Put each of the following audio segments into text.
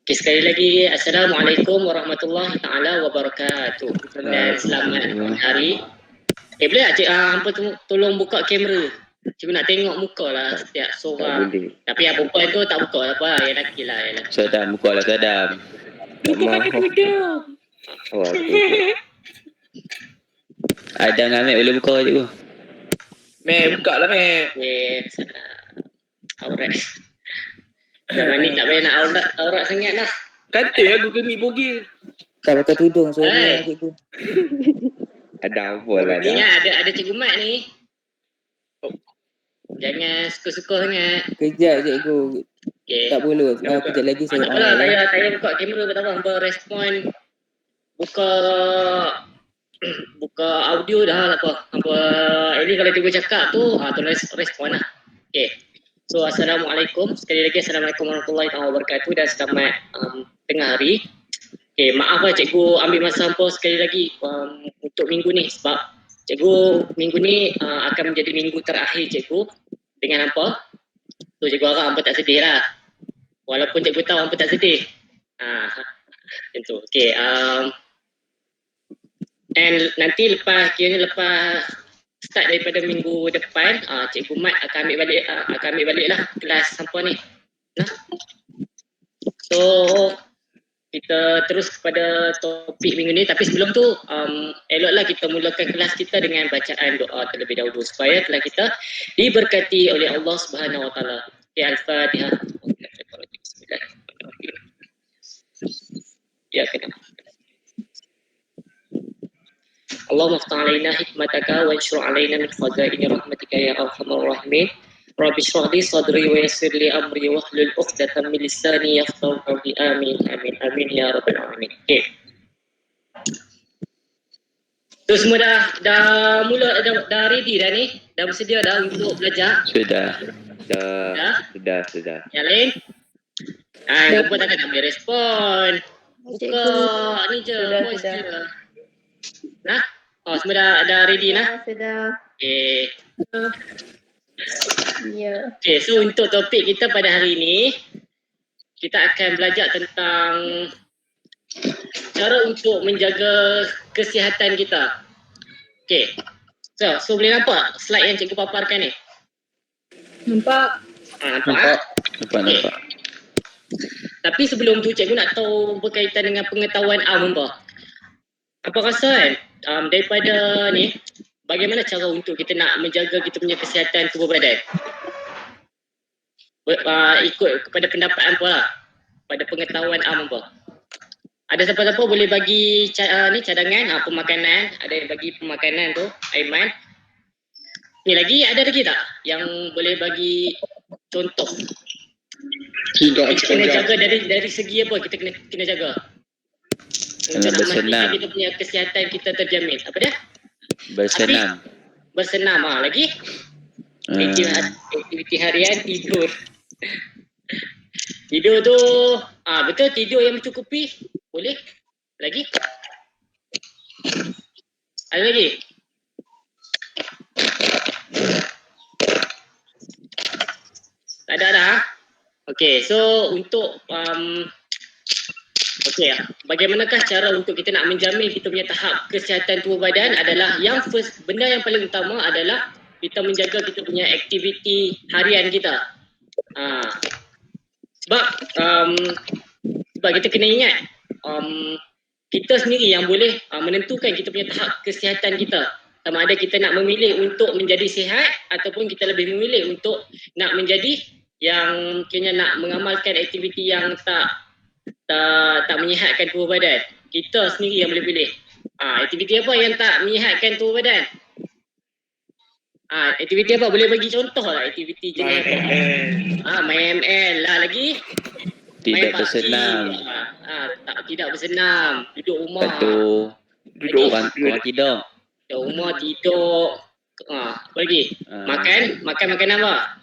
Okay, sekali lagi Assalamualaikum warahmatullahi taala wabarakatuh. Dan selamat hari. Boleh tak hampa tolong buka kamera? Cikgu nak tengok muka lah setiap seorang. Tapi yang perempuan tu tak buka lah apa, yang lelaki lah. Sadam, buka lah Sadam. Itu pakai tudung. Adam dengan Mek boleh buka cikgu. Mek, buka lah Mek. Aurat. Zaman ni tak payah nak aurat sangat lah. Kata aku gemik bogil. Tak pakai tudung, sorry lah cikgu. Ada apa lah Ni ada Cikgu Mat ni. Jangan suka-suka sangat. Kejap cikgu. Okay. Tak boleh. Kejap lagi saya saya buka kamera pertama, hampa respon buka audio dah apa. Hampa ini kalau cikgu cakap tu tolong respon lah. Okay. So Assalamualaikum. Sekali lagi Assalamualaikum warahmatullahi wabarakatuh dan selamat tengah hari. Okay, maaf lah cikgu ambil masa hampa sekali lagi untuk minggu ni sebab cikgu minggu ni akan menjadi minggu terakhir cikgu dengan hampa. So cikgu harap hampa tak sedih lah. Walaupun cikgu tahu hampa tak sedih. Macam tu. Okay. And nanti lepas start daripada minggu depan, Cikgu Mat akan ambil balik lah kelas hampa ni. So kita terus kepada topik minggu ni, tapi sebelum tu eloklah kita mulakan kelas kita dengan bacaan doa terlebih dahulu supaya kelas kita diberkati oleh Allah Subhanahu Wa Taala. Al-Fatihah. Ya, kena. Allahumma aftah alaina hikmataka wa anshur alaina min khazaini rahmatika ya arhamar rahimin. Rabbi shrah li sadri wa yassir li amri wa hlul 'uqdatam min lisani yafqahu qawli. Amin amin amin ya rabbal alamin. Okey. Tu semua dah ready dah ni? Dah bersedia dah untuk belajar? Sudah. Yang lain? Hampa takkan ambil respon. Buka ni je, voice je. Semua dah ready lah? Sudah. Okay. Ya. Okay, so untuk topik kita pada hari ini, kita akan belajar tentang cara untuk menjaga kesihatan kita. Okay. So boleh nampak slide yang cikgu paparkan ni? Nampak. Nampak. Tapi sebelum tu cikgu nak tahu berkaitan dengan pengetahuan apa. Apa rasa kan daripada ni, bagaimana cara untuk kita nak menjaga kita punya kesihatan tubuh badan? Ikut kepada pendapat hampa lah, pada pengetahuan hampa. Ada siapa-siapa boleh bagi cadangan pemakanan, ada yang bagi pemakanan tu, Aiman. Ni ada lagi tak yang boleh bagi contoh? Kita kena jaga dari segi apa kita kena jaga? Untuk memastikan kita punya kesihatan kita terjamin. Apa dia? Bersenam. Lagi? Aktiviti harian, tidur. Tidur tu, betul tidur yang mencukupi. Boleh? Lagi? Ada lagi? Tak ada dah. Okay, so untuk bagaimanakah cara untuk kita nak menjamin kita punya tahap kesihatan tubuh badan adalah benda yang paling utama adalah kita menjaga kita punya aktiviti harian kita. Sebab kita kena ingat kita sendiri yang boleh menentukan kita punya tahap kesihatan kita. Sama ada kita nak memilih untuk menjadi sihat ataupun kita lebih memilih untuk nak menjadi yang kena nak mengamalkan aktiviti yang tak menyihatkan tubuh badan. Kita sendiri yang boleh pilih. Aktiviti apa yang tak menyihatkan tubuh badan? Aktiviti apa? Boleh bagi contoh lah aktiviti jenis apa? Main ML lah lagi. Tidak bersenam. Tidak bersenam. Duduk rumah. Duduk orang tidur. Duduk rumah tidur. Apa lagi? Makan makanan apa?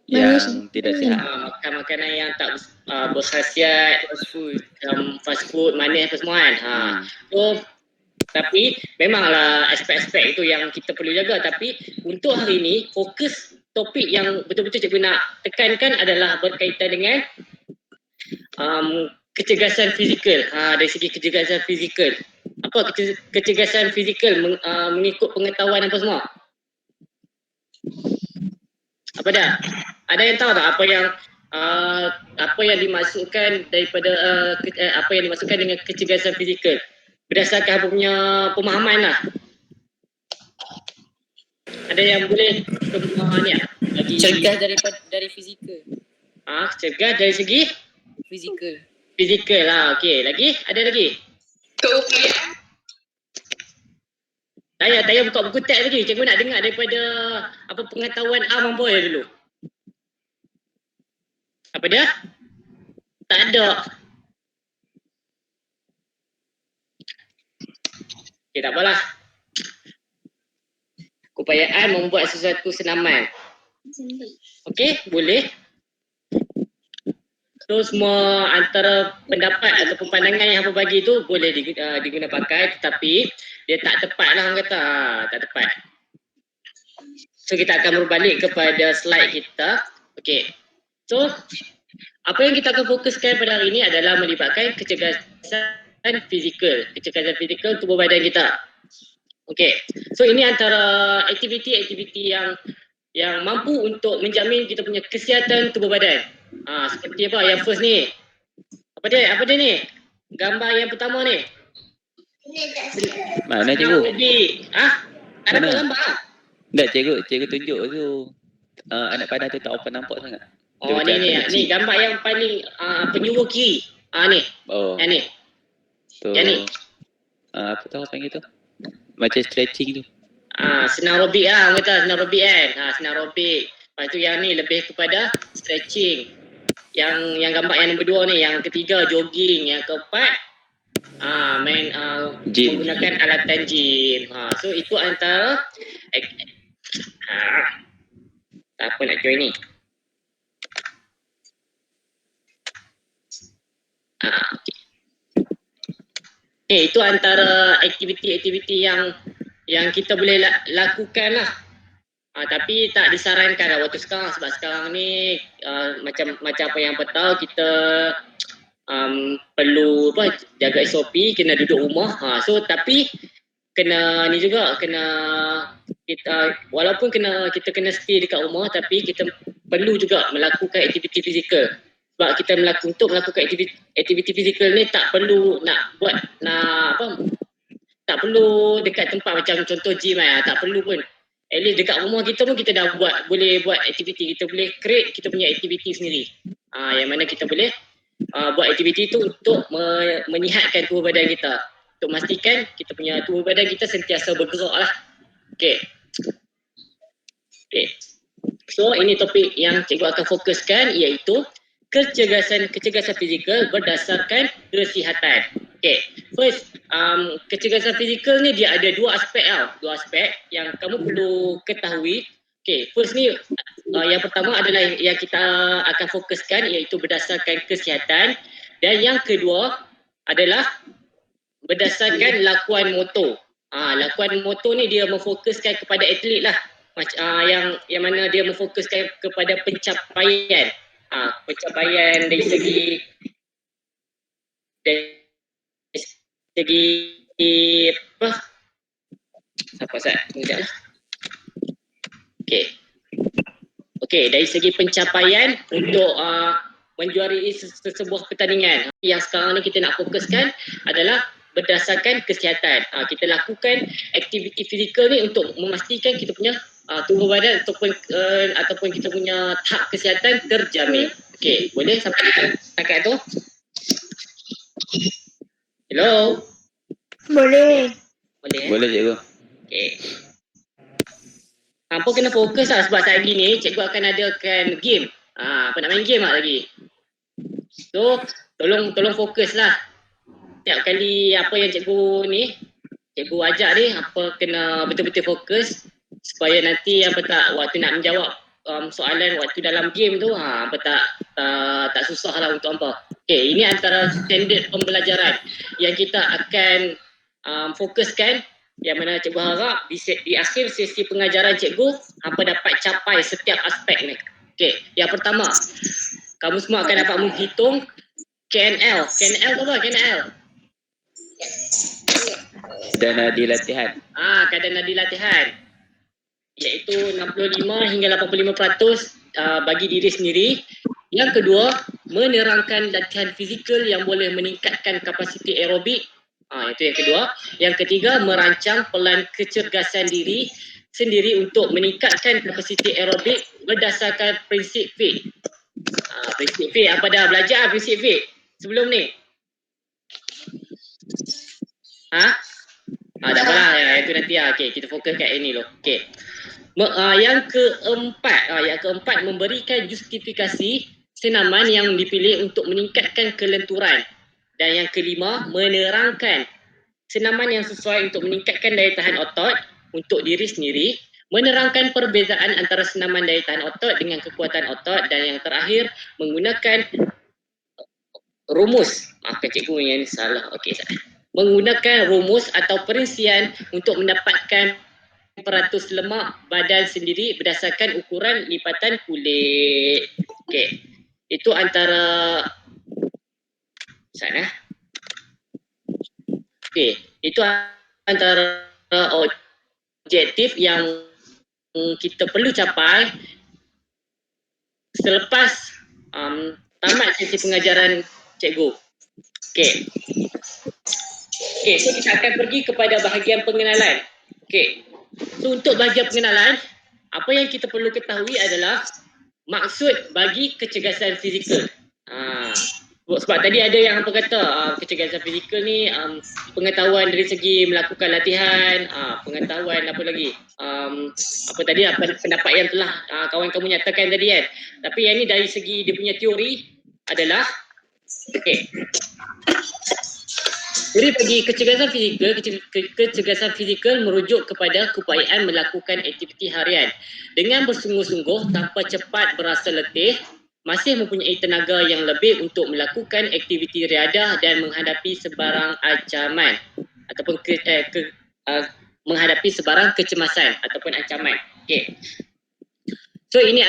Yang tidak sihat. Makan makanan yang tak berkhasiat, fast food, manis apa semua kan. So, tapi memanglah aspek-aspek itu yang kita perlu jaga. Tapi untuk hari ini, fokus topik yang betul-betul cikgu nak tekankan adalah berkaitan dengan kecergasan fizikal. Dari segi kecergasan fizikal. Apa kecergasan fizikal mengikut pengetahuan apa semua? Apa dah? Ada yang tahu tak apa yang dimaksudkan daripada apa yang dimaksudkan dengan kecergasan fizikal? Berdasarkan apa punya pemahaman lah. Ada yang boleh ni bagi Cergas dari fizikal. cergas dari segi Fizikal. lah. Okey, lagi? Ada lagi? Keupayaan. Taya buka buku teks lagi. Cikgu nak dengar daripada apa pengetahuan Boy dulu. Apa dia? Tak ada. Okey, tak apalah. Keupayaan membuat sesuatu senaman. Okey, boleh. So semua antara pendapat ataupun pandangan yang apa bagi tu boleh diguna pakai, tetapi dia tak tepat lah orang kata. Tak tepat. So kita akan berbalik kepada slide kita. Okey. So apa yang kita akan fokuskan pada hari ini adalah melibatkan kecergasan fizikal. Kecergasan fizikal tubuh badan kita. Okey. So ini antara aktiviti-aktiviti yang mampu untuk menjamin kita punya kesihatan tubuh badan. Seperti apa yang first ni? Apa dia ni? Gambar yang pertama ni. Mana cikgu? Ada Mana? gambar? Tak, cikgu tunjuk tu. Anak panah tu tak apa nampak sangat. Oh Dia ni macam kecil. gambar yang paling penyuruh kiri. Ni. Oh, Yang ni. tu. Yang ni. Apa tahu panggil tu? Macam stretching tu. Senam aerobik lah, orang kata senam aerobik kan. Senam aerobik. Lepas tu yang ni lebih kepada stretching. Yang gambar yang nombor 2 ni, yang ketiga jogging, yang keempat main Gym. menggunakan alatan gym. So itu antara tak apa nak join ni. Itu antara aktiviti-aktiviti yang kita boleh lakukan lah. Tapi tak disarankan lah waktu sekarang, sebab sekarang ni macam apa yang apa tahu, kita perlu jaga SOP, kena duduk rumah. So tapi kena ni juga, kena kita walaupun kita kena stay dekat rumah, tapi kita perlu juga melakukan aktiviti fizikal. Sebab kita untuk melakukan aktiviti fizikal ni tak perlu tak perlu dekat tempat macam contoh gym tak perlu pun. At least dekat rumah kita pun kita dah boleh buat aktiviti. Kita boleh create kita punya aktiviti sendiri. Yang mana kita boleh buat aktiviti tu untuk menyihatkan tubuh badan kita. Untuk memastikan kita punya tubuh badan kita sentiasa bergerak lah. Okay. So ini topik yang cikgu akan fokuskan, iaitu kecergasan fizikal berdasarkan kesihatan. Okay. First, kecergasan fizikal ni dia ada dua aspek yang kamu perlu ketahui. Okay, first ni yang pertama adalah yang kita akan fokuskan, iaitu berdasarkan kesihatan, dan yang kedua adalah berdasarkan lakuan motor. Lakuan motor ni dia memfokuskan kepada atlet lah, yang mana dia memfokuskan kepada pencapaian. Pencapaian dari segi apa? Apa saya? Sekejap lah. Okey, dari segi pencapaian untuk menjuarai sebuah pertandingan. Yang sekarang ni kita nak fokuskan adalah berdasarkan kesihatan. Kita lakukan aktiviti fizikal ni untuk memastikan kita punya tubuh badan ataupun kita punya tahap kesihatan terjamin. Okey, boleh sampai setakat tu? Hello? Boleh. Boleh. Boleh cikgu. Okey. Hampa kena fokus lah, sebab saat ni cikgu akan adakan game. Apa nak main game tak lagi? So, tolong fokus lah. Setiap kali apa yang cikgu ajak ni, apa kena betul-betul fokus supaya nanti waktu nak menjawab soalan waktu dalam game tu, apa tak susah lah untuk hampa. Okay, ini antara standard pembelajaran yang kita akan fokuskan, yang mana cikgu harap di akhir sesi pengajaran cikgu, hampa dapat capai setiap aspek ni. Okay, yang pertama, kamu semua akan dapat menghitung KNL tu apa KNL? Dan di latihan. Kadar nadi latihan, iaitu 65 hingga 85% bagi diri sendiri. Yang kedua, menerangkan latihan fizikal yang boleh meningkatkan kapasiti aerobik. Itu yang kedua. Yang ketiga, merancang pelan kecergasan diri sendiri untuk meningkatkan kapasiti aerobik berdasarkan prinsip FIT. Prinsip FIT, apa dah belajar prinsip FIT sebelum ni? Dah apalah, itu nanti Okay, kita fokus kat ini dulu. Okay. Yang keempat, memberikan justifikasi senaman yang dipilih untuk meningkatkan kelenturan. Dan yang kelima, menerangkan senaman yang sesuai untuk meningkatkan daya tahan otot untuk diri sendiri, menerangkan perbezaan antara senaman daya tahan otot dengan kekuatan otot, dan yang terakhir, menggunakan rumus. Maafkan cikgu yang ini salah. Okey, salah. Menggunakan rumus atau perincian untuk mendapatkan peratus lemak badan sendiri berdasarkan ukuran lipatan kulit. Okey. Itu antara itu antara objektif yang kita perlu capai selepas tamat sesi pengajaran cikgu. Okey, so kita akan pergi kepada bahagian pengenalan. Okey. So untuk bahagian pengenalan, apa yang kita perlu ketahui adalah maksud bagi kecergasan fizikal. Sebab tadi ada yang kata kecergasan fizikal ni pengetahuan dari segi melakukan latihan, pengetahuan apa lagi? Pendapat yang telah kawan kamu nyatakan tadi kan. Tapi yang ni dari segi dia punya teori adalah Jadi bagi kecergasan fizikal merujuk kepada keupayaan melakukan aktiviti harian dengan bersungguh-sungguh tanpa cepat berasa letih, masih mempunyai tenaga yang lebih untuk melakukan aktiviti riadah dan menghadapi sebarang ancaman ataupun menghadapi sebarang kecemasan ataupun ancaman. Okey. So ini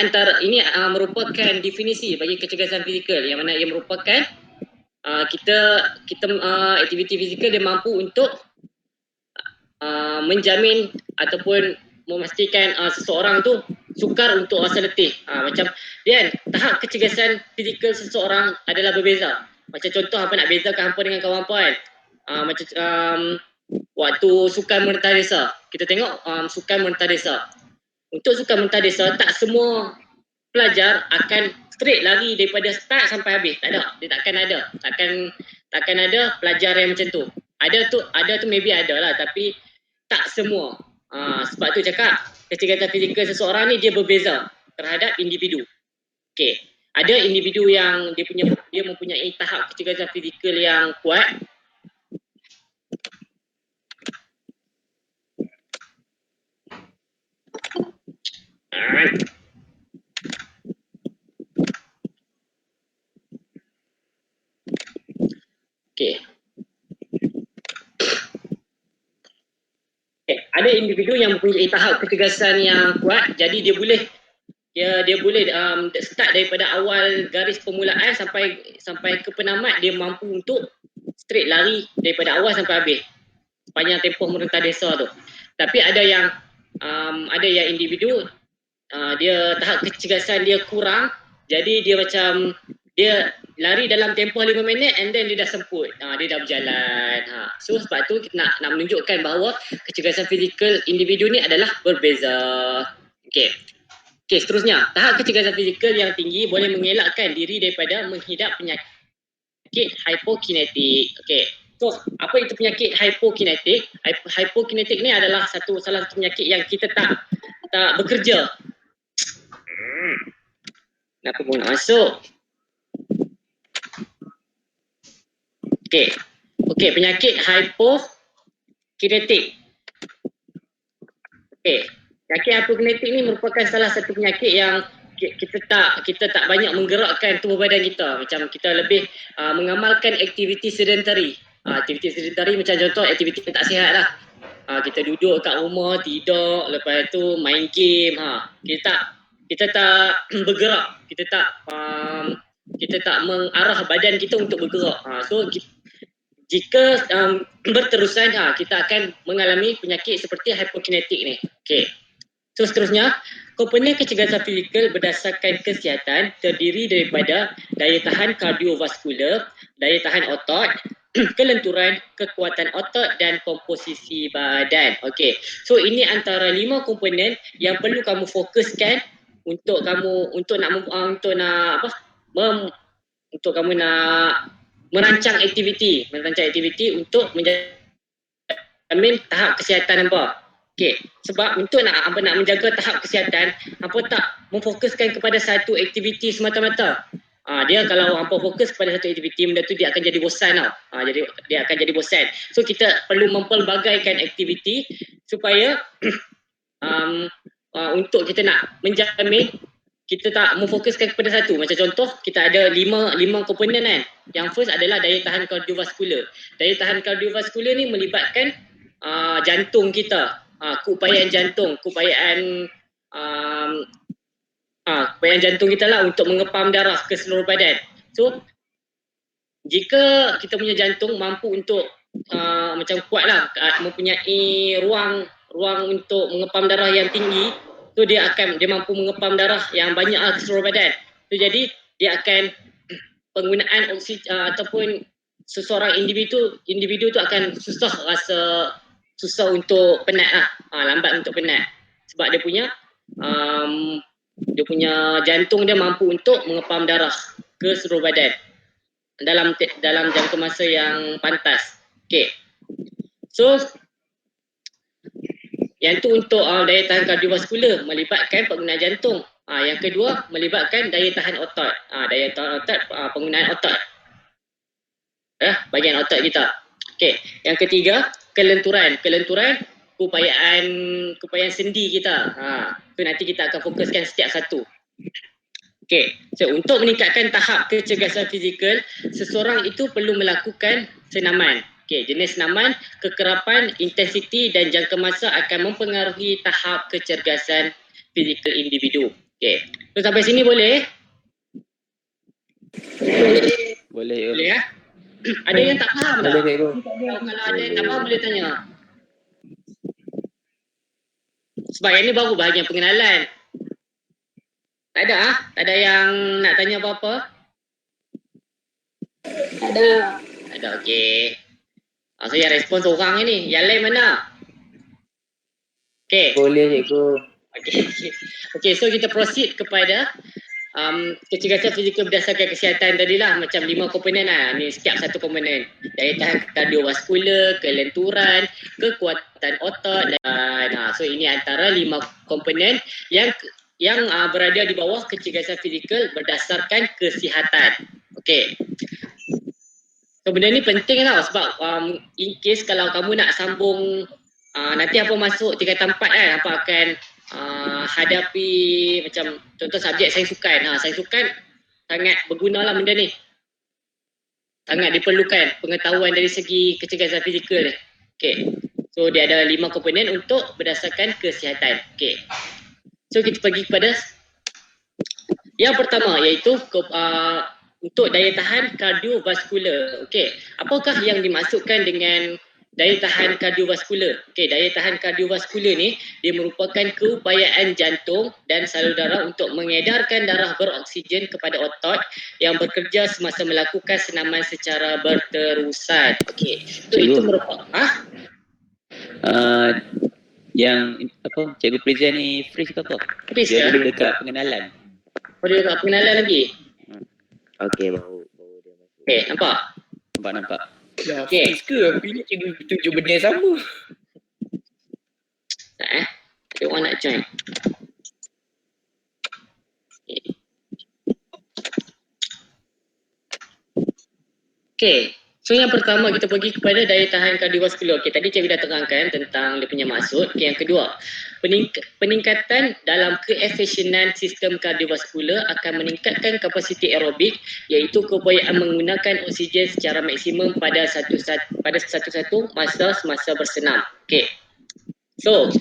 merupakan definisi bagi kecergasan fizikal yang mana ia merupakan aktiviti fizikal dia mampu untuk menjamin ataupun memastikan seseorang tu sukar untuk rasa letih. Macam Dian, tahap kecergasan fizikal seseorang adalah berbeza. Macam contoh apa nak bezakan hampa dengan kawan hampa kan. Macam waktu sukan mentadisa. Kita tengok sukan mentadisa. Untuk sukan mentadisa tak semua pelajar akan straight lari daripada start sampai habis. Tak ada. Dia takkan ada. Takkan ada pelajar yang macam tu. Ada tu maybe ada lah, tapi tak semua. Sebab tu cakap kecergasan fizikal seseorang ni dia berbeza terhadap individu. Okey. Ada individu yang dia mempunyai tahap kecergasan fizikal yang kuat. Okey. Ada individu yang mempunyai tahap kecergasan yang kuat, jadi dia boleh start daripada awal garis permulaan sampai ke penamat, dia mampu untuk straight lari daripada awal sampai habis sepanjang tempoh merentah desa tu. Tapi ada yang individu dia tahap kecergasan dia kurang, jadi dia lari dalam tempoh 5 minit and then dia dah semput. Dia dah berjalan. So sebab tu kita nak menunjukkan bahawa kecergasan fizikal individu ni adalah berbeza. Okey, seterusnya, tahap kecergasan fizikal yang tinggi boleh mengelakkan diri daripada menghidap penyakit hypokinetik. Okey. So, apa itu penyakit hypokinetik? Hypokinetik ni adalah salah satu penyakit yang kita tak bekerja. Kenapa pun nak masuk? Okey, penyakit hypokinetik. Penyakit hypokinetik ni merupakan salah satu penyakit yang kita tak banyak menggerakkan tubuh badan kita. Macam kita lebih mengamalkan aktiviti sedentari. Aktiviti sedentari macam contoh aktiviti yang tak sihat lah. Kita duduk kat rumah, tidur, lepas tu main game. Kita tak bergerak. Kita tak kita tak mengarah badan kita untuk bergerak. So jika berterusan kita akan mengalami penyakit seperti hypokinetik ni. Okey. So seterusnya, komponen kecergasan fizikal berdasarkan kesihatan terdiri daripada daya tahan kardiovaskular, daya tahan otot, kelenturan, kekuatan otot dan komposisi badan. Okey. So ini antara 5 komponen yang perlu kamu fokuskan untuk merancang aktiviti untuk menjamin tahap kesihatan hangpa. Okey, sebab untuk nak menjaga tahap kesihatan, hangpa tak memfokuskan kepada satu aktiviti semata-mata. Dia kalau hangpa fokus kepada satu aktiviti, benda tu dia akan jadi bosan tau. Jadi dia akan jadi bosan. So kita perlu mempelbagaikan aktiviti supaya untuk kita nak menjamin kita tak memfokuskan kepada satu. Macam contoh, kita ada lima komponen kan. Yang first adalah daya tahan kardiovaskular. Daya tahan kardiovaskular ni melibatkan jantung kita, keupayaan jantung, keupayaan jantung kita lah untuk mengepam darah ke seluruh badan. So jika kita punya jantung mampu untuk macam kuat lah, mempunyai ruang untuk mengepam darah yang tinggi, so dia mampu mengepam darah yang banyak ke seluruh badan. So jadi dia akan penggunaan oksigen ataupun seseorang individu tu akan susah untuk penat lah, lambat untuk penat, sebab dia punya jantung dia mampu untuk mengepam darah ke seluruh badan dalam jangka masa yang pantas. Okey. So yang tu untuk daya tahan kardiovaskular, melibatkan penggunaan jantung. Yang kedua melibatkan daya tahan otot. Daya tahan otot, penggunaan otot, bahagian otot kita. Okey. Yang ketiga kelenturan, keupayaan sendi kita. So nanti kita akan fokuskan setiap satu. Okey. So untuk meningkatkan tahap kecergasan fizikal, seseorang itu perlu melakukan senaman. Okey, jenis senaman, kekerapan, intensiti dan jangka masa akan mempengaruhi tahap kecergasan fizikal individu. Okey. So sampai sini boleh? Boleh. Boleh ya? Ada yang tak faham tak? Boleh cikgu. Kalau ada yang tak faham boleh tanya. Sebab yang ni baru bahagian pengenalan. Tak ada Tak ada yang nak tanya apa-apa? Tak ada. Tak ada, okey. So yang respon seorang ni, yang lain mana? Okey. Boleh cikgu. Okey, so kita proceed kepada kecergasan fizikal berdasarkan kesihatan tadilah, macam 5 komponen lah. Ni setiap satu komponen. Daya tahan kardiovaskular, kelenturan, kekuatan otot dan so ini antara 5 komponen yang berada di bawah kecergasan fizikal berdasarkan kesihatan. Okey. So benda ni penting tau, sebab in case kalau kamu nak sambung nanti apa masuk tingkatan 4 kan, apa akan hadapi macam contoh subjek sains sukan. Sains sukan sangat berguna lah benda ni. Sangat diperlukan pengetahuan dari segi kecergasan fizikal ni. Okey. So dia ada 5 komponen untuk berdasarkan kesihatan. Okey. So kita pergi kepada yang pertama, iaitu untuk daya tahan kardiovaskular. Okey, apakah yang dimaksudkan dengan daya tahan kardiovaskular? Okey, daya tahan kardiovaskular ni dia merupakan keupayaan jantung dan salur darah untuk mengedarkan darah beroksigen kepada otot yang bekerja semasa melakukan senaman secara berterusan. Okey, so itu merupakan yang apa cikgu present ni freeze ke apa? Freeze Dia ke? belum dekat pengenalan. Boleh tak pengenalan lagi? Okey, baru dia masuk. Okey, nampak? Nampak. Dah Okey. freeze ke? Tapi ni cikgu tunjuk benda yang sama. Tak ada orang nak join. Okey. So yang pertama kita pergi kepada daya tahan kardiovaskular. Okey, tadi cikgu dah terangkan tentang dia punya maksud. Okey, yang kedua, peningkatan dalam keefisienan sistem kardiovaskular akan meningkatkan kapasiti aerobik, iaitu keupayaan menggunakan oksigen secara maksimum pada satu-satu masa semasa bersenam. Okey. So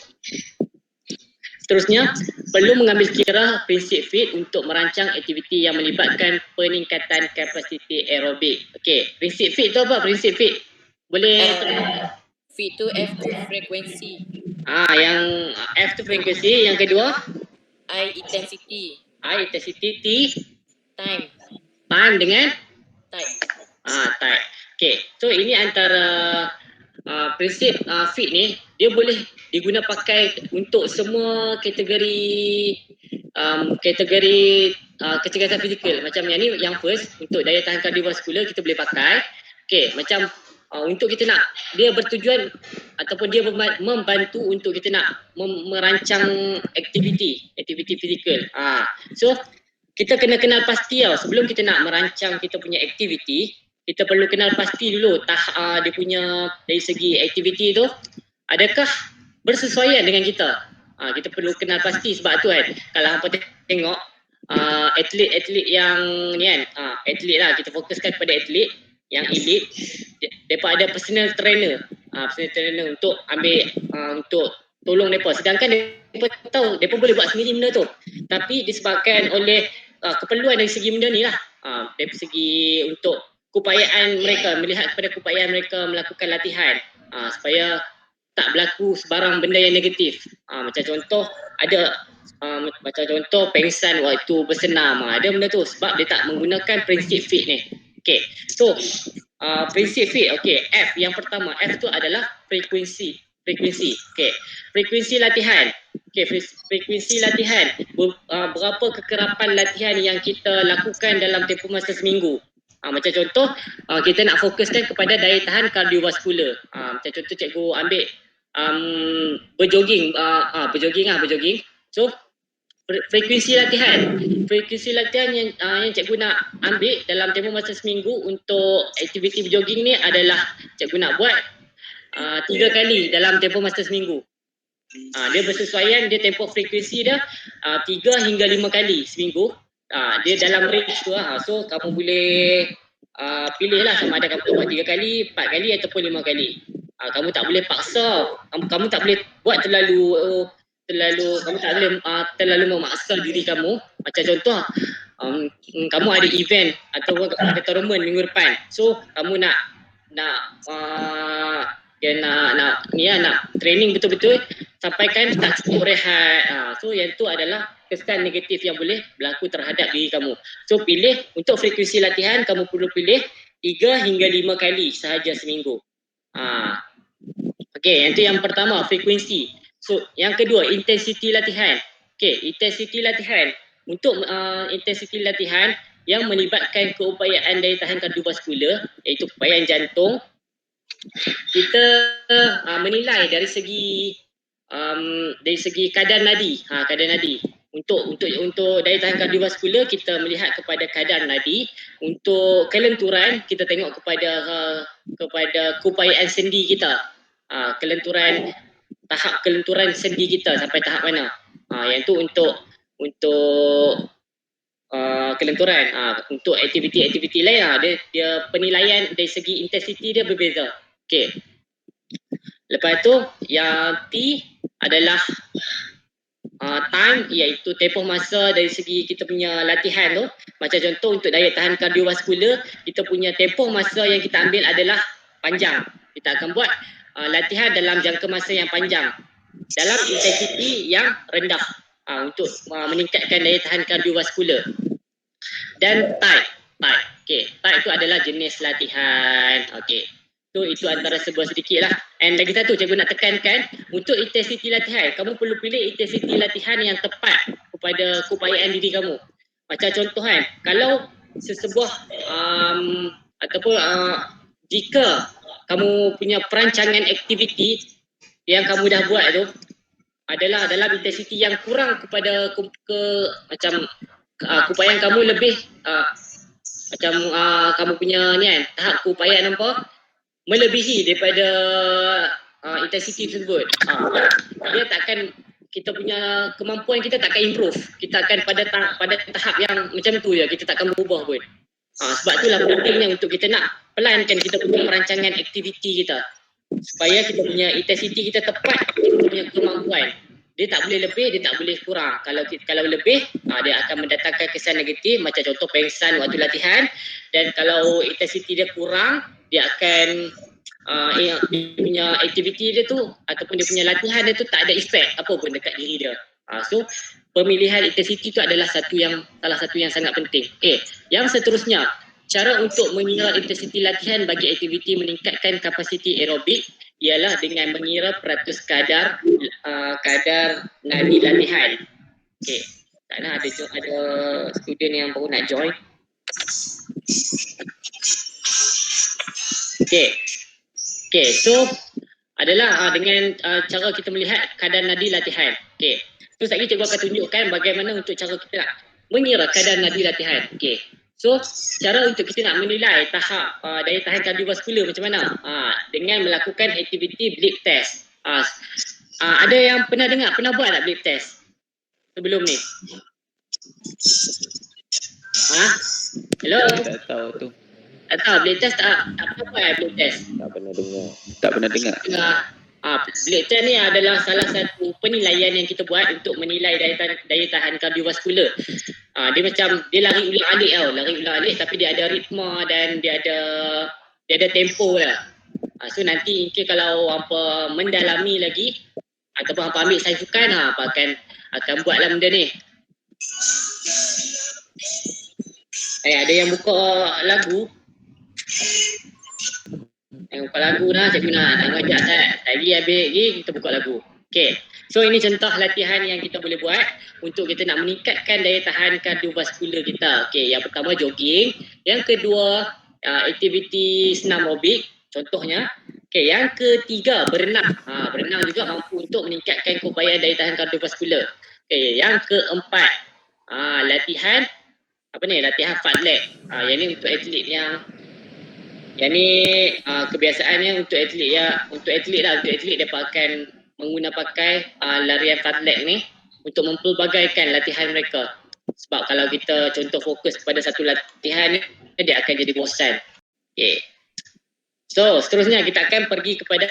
Seterusnya, perlu mengambil kira prinsip FIT untuk merancang aktiviti yang melibatkan peningkatan kapasiti aerobik. Okey, prinsip FIT tu apa? Prinsip FIT. Boleh V tu F tu frekuensi. yang F tu frekuensi, yang kedua I intensity. I intensity, T Time. time dengan Type. type. Okey, so ini antara prinsip FIT ni dia boleh diguna pakai untuk semua kategori kecergasan fizikal. Macam yang ni yang first, untuk daya tahan kardiovaskular kita boleh pakai. Okey, macam untuk kita nak, dia bertujuan ataupun dia membantu untuk kita nak merancang aktiviti fizikal. So kita kena kenal pasti tau, sebelum kita nak merancang kita punya aktiviti, kita perlu kenal pasti dulu dia punya dari segi aktiviti tu adakah bersesuaian dengan kita. Kita perlu kenal pasti, sebab tu kan kalau hampa tengok atlet-atlet yang ni kan, atlet lah, kita fokuskan pada atlet yang elite, mereka ada personal trainer untuk ambil untuk tolong mereka, sedangkan mereka tahu mereka boleh buat sendiri benda tu, tapi disebabkan oleh keperluan dari segi benda ni lah, dari segi untuk keupayaan mereka, melihat kepada keupayaan mereka melakukan latihan supaya tak berlaku sebarang benda yang negatif. Macam contoh ada macam contoh pengsan waktu bersenam, ada benda tu sebab dia tak menggunakan prinsip FIT ni. Okay, so prinsip FIT, okay, F yang pertama, F tu adalah frekuensi. Okay, frekuensi latihan. Okay, frekuensi latihan, berapa kekerapan latihan yang kita lakukan dalam tempoh masa seminggu. Macam contoh, kita nak fokuskan kepada daya tahan kardiovaskular. Macam contoh cikgu ambil berjoging. So frekuensi latihan yang cikgu nak ambil dalam tempoh masa seminggu untuk aktiviti berjoging ni adalah cikgu nak buat 3 kali dalam tempoh masa seminggu. Dia bersesuaian, dia tempoh frekuensi dia 3 hingga 5 kali seminggu. Dia dalam range tu so kamu boleh pilih lah sama ada kamu buat 3 kali, 4 kali ataupun 5 kali. Kamu tak boleh paksa, kamu tak boleh buat terlalu kamu tak boleh terlalu memaksa diri kamu. Macam contoh kamu ada event atau ada tournament minggu depan, so kamu nak training betul-betul sampaikan tak cukup rehat. So yang tu adalah kesan negatif yang boleh berlaku terhadap diri kamu. So pilih untuk frekuensi latihan, kamu perlu pilih 3 hingga 5 kali sahaja seminggu. Okay, yang tu yang pertama, frekuensi. So yang kedua, intensiti latihan. Okay, intensiti latihan. Untuk intensiti latihan yang melibatkan keupayaan daya tahan kardiovaskular, iaitu keupayaan jantung, kita menilai dari segi kadar nadi. Untuk daya tahan kardiovaskular, kita melihat kepada kadar nadi. Untuk kelenturan, kita tengok kepada keupayaan sendi kita. Tahap kelenturan sendi kita sampai tahap mana. Yang tu untuk kelenturan. Untuk aktiviti-aktiviti lain dia penilaian dari segi intensiti dia berbeza. Okey. Lepas tu yang T adalah time, iaitu tempoh masa dari segi kita punya latihan tu. Macam contoh untuk daya tahan kardiovaskular, kita punya tempoh masa yang kita ambil adalah panjang. Kita akan buat latihan dalam jangka masa yang panjang dalam intensiti yang rendah untuk meningkatkan daya tahan kardiovaskular. Dan type. Okay, type tu adalah jenis latihan. Okay, so itu antara sebuah sedikit lah. And lagi satu, cikgu nak tekankan, untuk intensiti latihan, kamu perlu pilih intensiti latihan yang tepat kepada keupayaan diri kamu. Macam contoh kan, kalau sesebuah ataupun jika kamu punya perancangan aktiviti yang kamu dah buat tu adalah dalam intensiti yang kurang kepada keupayaan kamu lebih kamu punya ni kan, tahap keupayaan nampak melebihi daripada intensiti tersebut, dia takkan, kita punya kemampuan kita takkan improve. Kita akan pada tahap yang macam tu je, kita takkan berubah pun. Sebab itulah pentingnya untuk kita nak pelankan kita punya perancangan aktiviti kita supaya kita punya intensiti kita tepat kita punya kemampuan. dia tak boleh lebih, dia tak boleh kurang. Kalau lebih, dia akan mendatangkan kesan negatif, macam contoh pengsan waktu latihan. Dan kalau intensity dia kurang, dia akan dia punya aktiviti dia tu ataupun dia punya latihan dia tu tak ada efek apa pun dekat diri dia. So pemilihan intensity tu adalah salah satu yang sangat penting. Yang seterusnya, cara untuk mengira intensity latihan bagi aktiviti meningkatkan kapasiti aerobik ialah dengan mengira peratus kadar nadi latihan. Taklah ada student yang baru nak join. So adalah dengan cara kita melihat kadar nadi latihan. So sekali cikgu akan tunjukkan bagaimana untuk cara kita nak mengira kadar nadi latihan. So cara untuk kita nak menilai tahap daya tahan kardiovaskular macam mana? Dengan melakukan aktiviti blip test. Ada yang pernah buat tak blip test sebelum ni? Hello? Tak tahu tu. Tak tahu blip test apa blip test? Tak pernah dengar. Tak pernah dengar. Blip test ni adalah salah satu penilaian yang kita buat untuk menilai daya tahan kardiovaskular. Dia macam dia lari ulang-alik tapi dia ada ritma dan dia ada tempo lah. So nanti kalau hampa mendalami lagi ataupun hampa ambil sains sukan, hampa akan buatlah benda ni. Ada yang buka lagu. Buka lagu dah, cikgu nak ngajak saya. Lagi habis lagi kita buka lagu. So ini contoh latihan yang kita boleh buat untuk kita nak meningkatkan daya tahan kardiovaskular kita. Yang pertama jogging, yang kedua aktiviti senam aerobik contohnya. Yang ketiga berenang. Berenang juga mampu untuk meningkatkan keupayaan daya tahan kardiovaskular. Yang keempat latihan fartlek. Yang ni untuk atlet yang ni kebiasaannya untuk atlet mereka akan pakai larian fartlek ni untuk mempelbagaikan latihan mereka. Sebab kalau kita contoh fokus pada satu latihan ni, dia akan jadi bosan. So seterusnya kita akan pergi kepada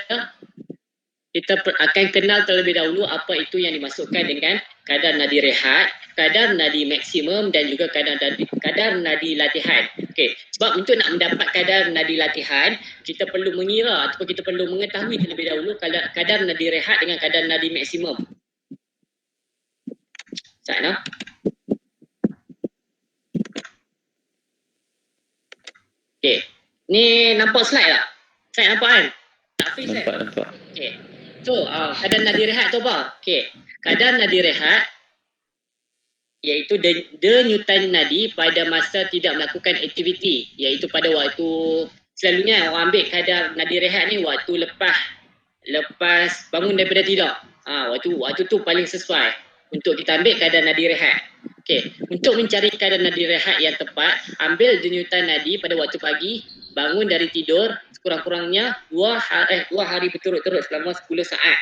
akan kenal terlebih dahulu apa itu yang dimasukkan dengan kadar nadi rehat, kadar nadi maksimum dan juga kadar nadi latihan. Sebab untuk nak mendapat kadar nadi latihan, kita perlu mengira ataupun kita perlu mengetahui terlebih dahulu kadar nadi rehat dengan kadar nadi maksimum. Sana. Ni nampak slide tak? Slide nampak kan? Nampak. So, kadar nadi rehat tu apa? Kadar nadi rehat iaitu denyutan nadi pada masa tidak melakukan aktiviti, iaitu pada waktu selalunya orang ambil kadar nadi rehat ni waktu lepas bangun daripada tidur. Waktu tu paling sesuai untuk kita ambil kadar nadi rehat. Untuk mencari kadar nadi rehat yang tepat, ambil denyutan nadi pada waktu pagi, bangun dari tidur sekurang-kurangnya 2 hari berturut-turut selama 10 saat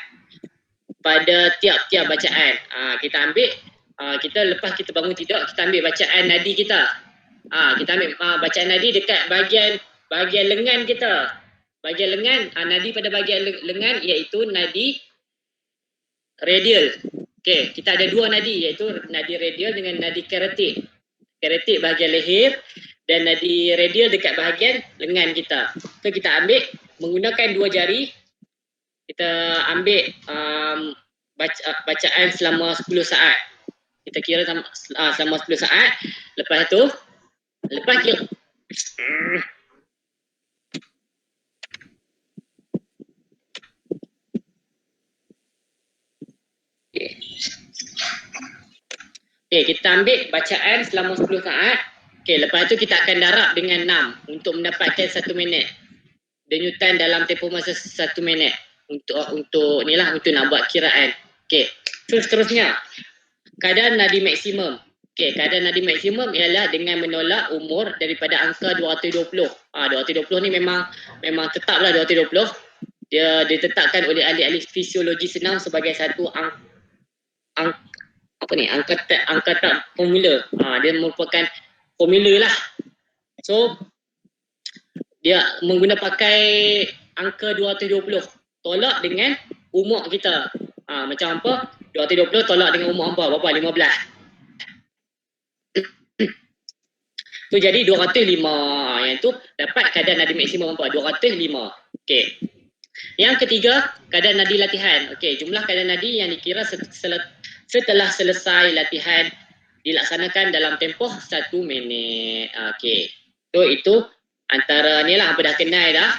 pada tiap-tiap bacaan. Kita ambil lepas kita bangun tidur, kita ambil bacaan nadi kita. Kita ambil bacaan nadi dekat bahagian lengan kita. Bahagian lengan, nadi pada bahagian lengan iaitu nadi radial. Kita ada 2 nadi iaitu nadi radial dengan nadi karotik. Karotik bahagian leher dan nadi radial dekat bahagian lengan kita. So kita ambil menggunakan 2 jari, kita ambil bacaan selama 10 saat. Kita kira selama 10 saat. Lepas kira kita ambil bacaan selama 10 saat. Lepas tu kita akan darab dengan 6 untuk mendapatkan 1 minit. Denyutan dalam tempoh masa 1 minit untuk nak buat kiraan. So seterusnya kadar nadi maksimum. Kadar nadi maksimum ialah dengan menolak umur daripada angka 220. 220 ni memang tetaplah 220. Dia ditetapkan oleh ahli-ahli fisiologi senam sebagai satu angka tak formula. Dia merupakan formula lah. So dia pakai angka 220 tolak dengan umur kita. Macam apa? 220 tolak dengan umur hangpa berapa? 15. Tu jadi 205. Yang tu dapat kadar nadi maksimum berapa? 205. Okey. Yang ketiga, kadar nadi latihan. Okey, jumlah kadar nadi yang dikira setelah selesai latihan dilaksanakan dalam tempoh 1 minit. Okey. So itu antara ni lah apa dah kenal dah.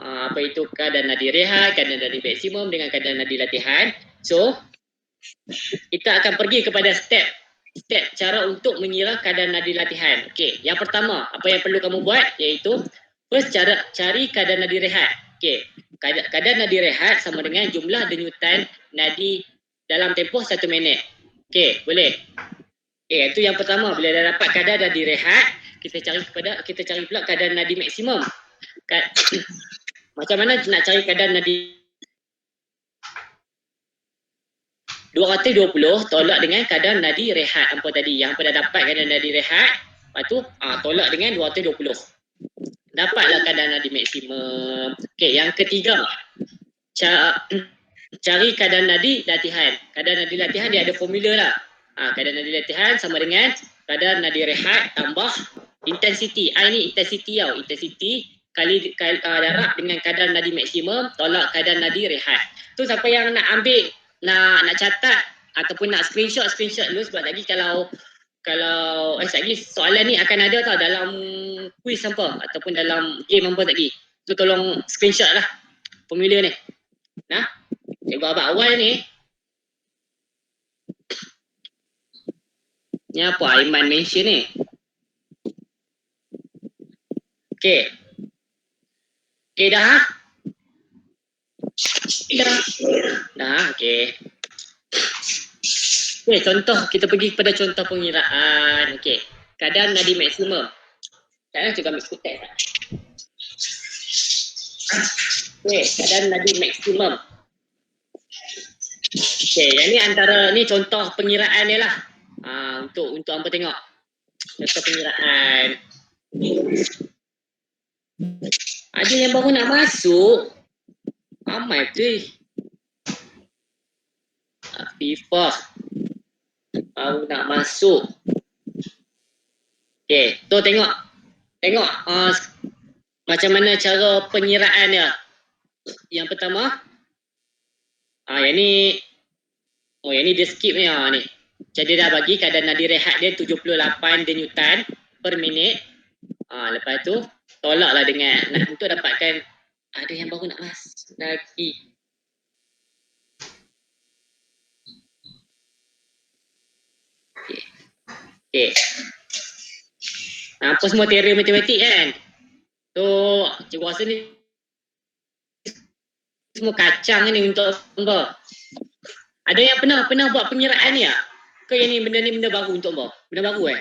Apa itu kadar nadi rehat, kadar nadi maksimum dengan kadar nadi latihan. So kita akan pergi kepada step cara untuk mengira kadar nadi latihan. Okey, yang pertama, apa yang perlu kamu buat iaitu first cari kadar nadi rehat. Okey, kadar nadi rehat sama dengan jumlah denyutan nadi dalam tempoh 1 minit. Okey, boleh. Okey, itu yang pertama. Bila dah dapat kadar nadi rehat, kita cari pula kadar nadi maksimum. Macam mana nak cari kadar nadi 220 tolak dengan kadar nadi rehat apa tadi. Yang apa dah dapat kadar nadi rehat, lepas tu tolak dengan 220. Dapatlah kadar nadi maksimum. Okey, yang ketiga, cari kadar nadi latihan. Kadar nadi latihan dia ada formula lah. Kadar nadi latihan sama dengan kadar nadi rehat tambah intensity. Ini intensity tau. Intensity kali darab dengan kadar nadi maksimum tolak kadar nadi rehat. Tu siapa yang nak ambil, nak catat ataupun nak screenshot dulu, sebab lagi kalau lagi soalan ni akan ada tau dalam quiz apa ataupun dalam game apa lagi. Tu tolong screenshot lah formula ni. Nah, cikgu abang awal ni apa Aiman mention ni. Okey. Okey dah. Dah, okey. Okey, contoh kita pergi kepada contoh pengiraan. Okey. Kadar nadi maksimum. Sekarang cikgu ambil skutep. Okey, kadar nadi maksimum. Okey, yang ni antara ni contoh pengiraan dia lah. Untuk hangpa tengok. Contoh pengiraan. Ada yang baru nak masuk. Ramai tu. Afifah baru nak masuk. Okey, tu tengok macam mana cara pengiraan dia. Yang pertama, yang ni dia skip ni. Ni. Jadi dah bagi kadar nadi rehat dia 78 denyutan per minit. Lepas tu tolaklah dengan untuk dapatkan. Ada yang baru nak masuk lagi. Okey. Apa semua teori matematik kan? So, cikgu rasa ni semua kacang ni untuk hangpa. Ada yang pernah buat pengiraan ni tak? Ke yang ni benda baru untuk hangpa? Benda baru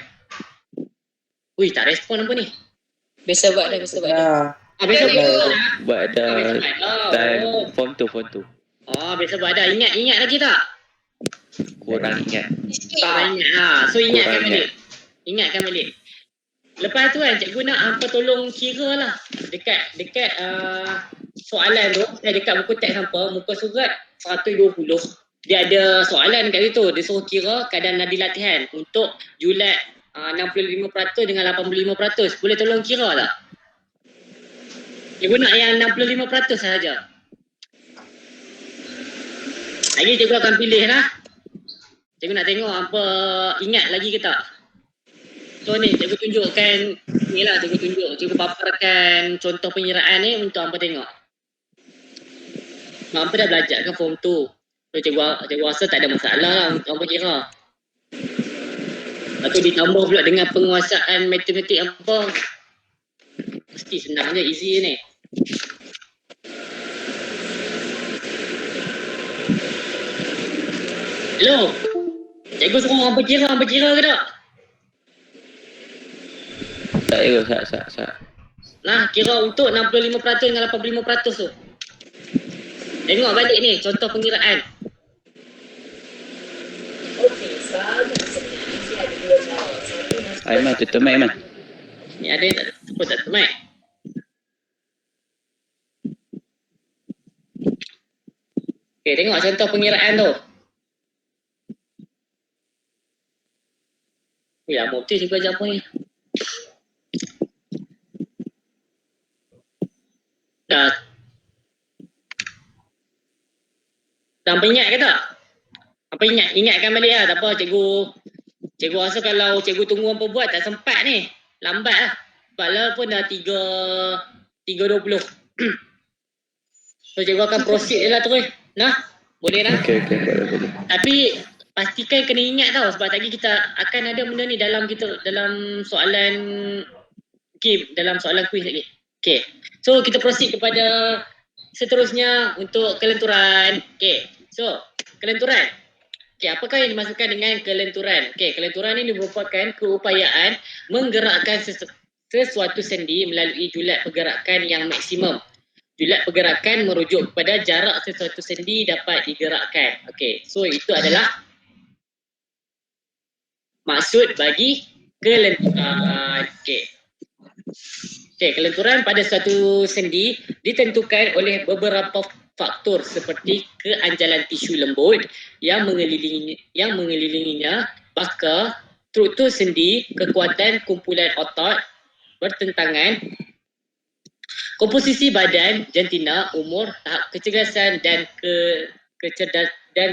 Ui, tak respon apa ni? Biasa buat dah. Biasa buat dah. Buat dah time form tu. Biasa buat dah. Ingat lagi tak? Kurang ingat. Tak ingat lah. So ingatkan balik. Lepas tu kan cikgu nak hangpa tolong kira lah dekat soalan tu, dekat buku teks hangpa muka surat 120. Dia ada soalan dekat situ. Dia suruh kira kadar nadi latihan untuk julat 65% dengan 85%. Boleh tolong kira tak? Cikgu nak yang 65% sahaja. Lagi cikgu akan pilih lah. Cikgu nak tengok apa ingat lagi ke tak. So ni cikgu tunjukkan ni lah, cikgu paparkan contoh pengiraan ni untuk hangpa tengok. Hangpa dah belajar kan form tu. So cikgu rasa tak ada masalah lah untuk hangpa kira. Lepas tu ditambah pula dengan penguasaan matematik hangpa. Mesti senang je, easy je ni. Hello. Cikgu suruh hangpa kira ke tak? Tak ya, sat. Nah, kira untuk 65% dengan 85% tu. Tengok balik ni contoh pengiraan. Okey, sangat senang. Dia ada dua cara. Satu nak Aiman, tutup mic Aiman. Ni ada yang tak tutup mic. Okay, tengok contoh pengiraan tu. Ya, mau betul cikgu ajar apa ni? Dah. Dah apa ingat ke tak? Apa ingatkan balik lah. Tak apa cikgu rasa kalau cikgu tunggu apa buat tak sempat ni. Lambat lah. Sebab lah pun dah 3.20. So cikgu akan proceed je lah terus. Nah, boleh lah. Okay, boleh. Tapi pastikan kena ingat tau, sebab tadi kita akan ada benda ni dalam soalan dalam soalan kuis lagi. Okay. So kita proceed kepada seterusnya untuk kelenturan. Okay. So kelenturan. Okay, apakah yang dimaksudkan dengan kelenturan? Okay, kelenturan ini merupakan keupayaan menggerakkan sesuatu sendi melalui julat pergerakan yang maksimum. Julat pergerakan merujuk kepada jarak sesuatu sendi dapat digerakkan. Okay, so itu adalah maksud bagi kelenturan. Okay, kelenturan pada suatu sendi ditentukan oleh beberapa faktor seperti keanjalan tisu lembut yang mengelilinginya, bakar, struktur sendi, kekuatan kumpulan otot, bertentangan, komposisi badan, jantina, umur, tahap kecergasan dan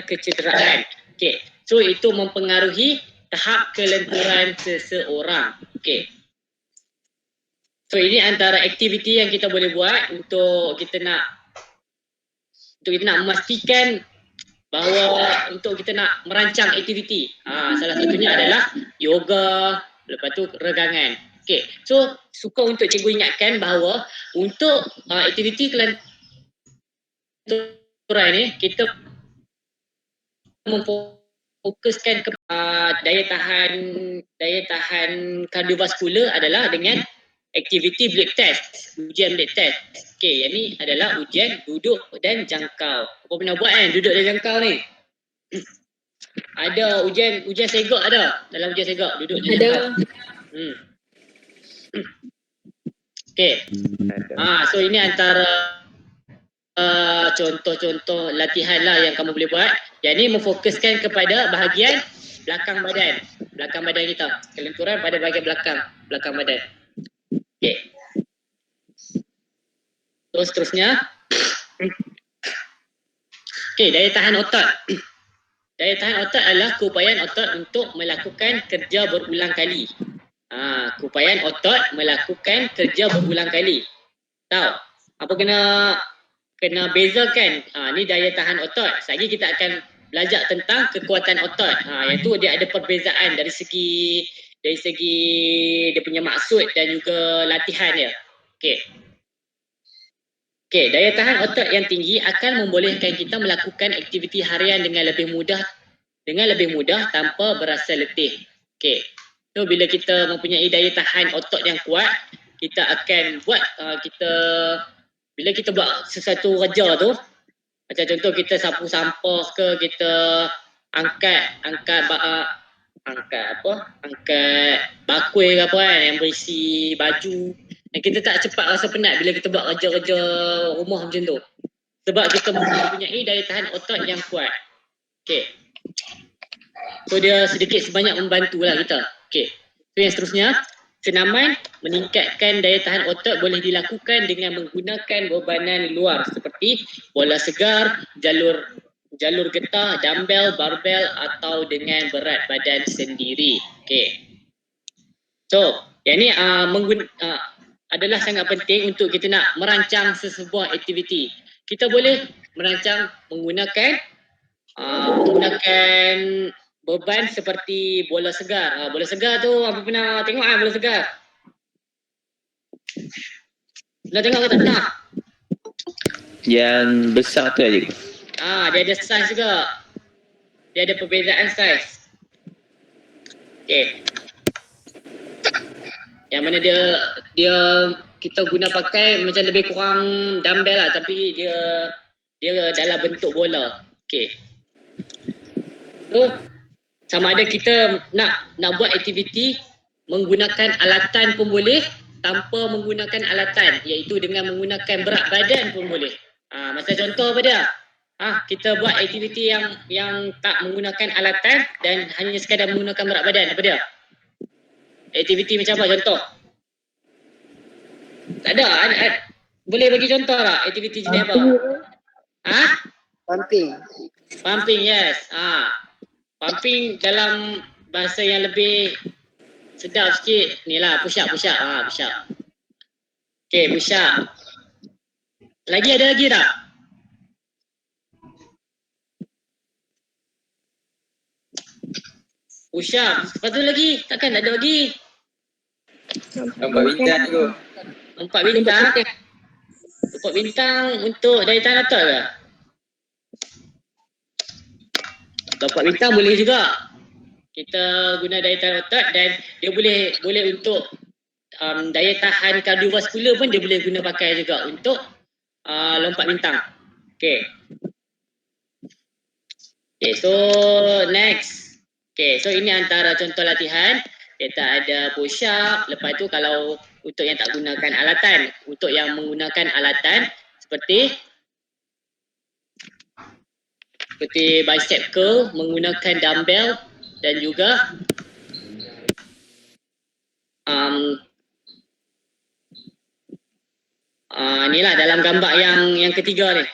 kecederaan. Okay, so itu mempengaruhi tahap kelenturan seseorang. Okay. So ini antara aktiviti yang kita boleh buat untuk kita nak memastikan bahawa untuk kita nak merancang aktiviti. Salah satunya adalah yoga, lepas tu regangan. Okay, so suka untuk cikgu ingatkan bahawa untuk aktiviti kelenturan ni kita memfokuskan ke daya tahan kardiovaskular adalah dengan aktiviti Blake test, ujian Blake test. Okey, yang ni adalah ujian duduk dan jangkau. Apa pernah buat kan duduk dan jangkau ni? Ada ujian segak ada dalam ujian segak duduk dan jangkau. Okey. So ini antara contoh-contoh latihan lah yang kamu boleh buat. Yang ni memfokuskan kepada bahagian belakang badan kita. Kelenturan pada bahagian belakang badan. Okey. Terus seterusnya. Okey, daya tahan otot. Daya tahan otot adalah keupayaan otot untuk melakukan kerja berulang kali. Keupayaan otot melakukan kerja berulang kali. Tahu? Apa kena bezakan. Ni daya tahan otot. Sekali kita akan belajar tentang kekuatan otot. Iaitu dia ada perbezaan dari segi dia punya maksud dan juga latihan dia. Okey, daya tahan otot yang tinggi akan membolehkan kita melakukan aktiviti harian dengan lebih mudah tanpa berasa letih. Okey. So bila kita mempunyai daya tahan otot yang kuat, kita akan buat bila kita buat sesuatu kerja tu, macam contoh kita sapu sampah ke, kita angkat bakul ke apa kan yang berisi baju, dan kita tak cepat rasa penat bila kita buat kerja-kerja rumah macam tu, sebab kita mempunyai daya tahan otot yang kuat. Okey. So dia sedikit sebanyak membantulah kita. Okey. So yang seterusnya, senaman meningkatkan daya tahan otot boleh dilakukan dengan menggunakan bebanan luar seperti bola segar, jalur getah, dumbbell, barbel atau dengan berat badan sendiri. Okey. So, yang ni adalah sangat penting untuk kita nak merancang sesebuah aktiviti. Kita boleh merancang menggunakan beban seperti bola segar. Bola segar tu apa pernah tengok bola segar? Pernah tengok ke tak pernah? Yang besar tu aja. Dia ada saiz juga. Dia ada perbezaan saiz. Okey. Yang mana dia kita guna pakai macam lebih kurang dumbbell lah, tapi dia dalam bentuk bola. Okey. So, sama ada kita nak buat aktiviti menggunakan alatan pun boleh, tanpa menggunakan alatan, iaitu dengan menggunakan berat badan pun boleh. Macam contoh apa dia? Kita buat aktiviti yang tak menggunakan alatan dan hanya sekadar menggunakan berat badan. Apa dia? Aktiviti macam apa contoh? Tak ada. Boleh bagi contoh tak aktiviti jenis apa? Ha? Pumping, yes. Pumping dalam bahasa yang lebih sedap sikit, ni lah push up. Push up. Okay, push up. Ada lagi tak? Push up. Lepas tu lagi, takkan tak ada lagi. Nampak bintang tu. Lompat bintang untuk daya tahan otot ke? Lompat bintang boleh juga. Kita guna daya tahan otot dan dia boleh untuk daya tahan kardiovaskular pun dia boleh guna pakai juga untuk lompat bintang. Okay, so next. Okay, so ini antara contoh latihan. Kita ada push up. Lepas tu kalau untuk yang tak gunakan alatan, untuk yang menggunakan alatan seperti bicep curl menggunakan dumbbell dan juga ni lah dalam gambar yang ketiga ni.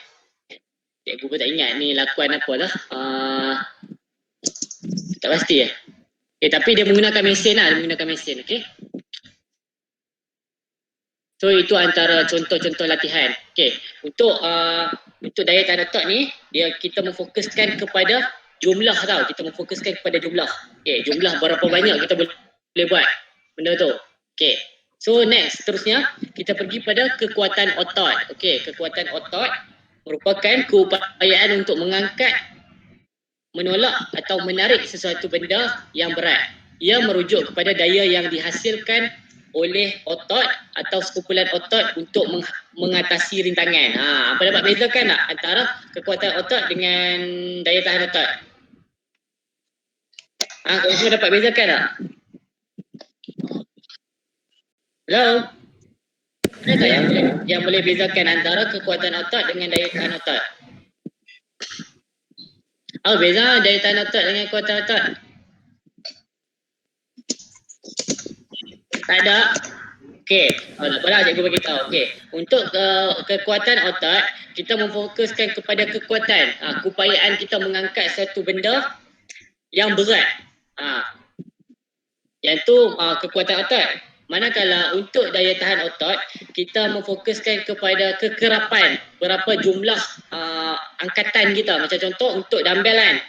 Cikgu pun tak ingat ni lakuan apa lah. Tak pasti tapi dia menggunakan mesin lah, okay. So itu antara contoh-contoh latihan. Okay, untuk daya tahan otot ni, kita memfokuskan kepada jumlah tau. Kita memfokuskan kepada jumlah. Okay, jumlah berapa banyak kita boleh buat benda tu. Okay, so next, seterusnya kita pergi pada kekuatan otot. Okay, kekuatan otot merupakan keupayaan untuk mengangkat, menolak atau menarik sesuatu benda yang berat. Ia merujuk kepada daya yang dihasilkan oleh otot atau sekumpulan otot untuk mengatasi rintangan. Apa dapat bezakan tak antara kekuatan otot dengan daya tahan otot? Korang semua dapat bezakan tak? Hello? Ada tak yang boleh bezakan antara kekuatan otot dengan daya tahan otot? Apa beza daya tahan otot dengan kekuatan otot? Tak ada? Okey, tak apalah cikgu bagi tahu. Okey, untuk kekuatan otot, kita memfokuskan kepada kekuatan, keupayaan kita mengangkat satu benda yang berat. Yang tu kekuatan otot. Manakala untuk daya tahan otot, kita memfokuskan kepada kekerapan, berapa jumlah angkatan kita. Macam contoh untuk dumbbell kan.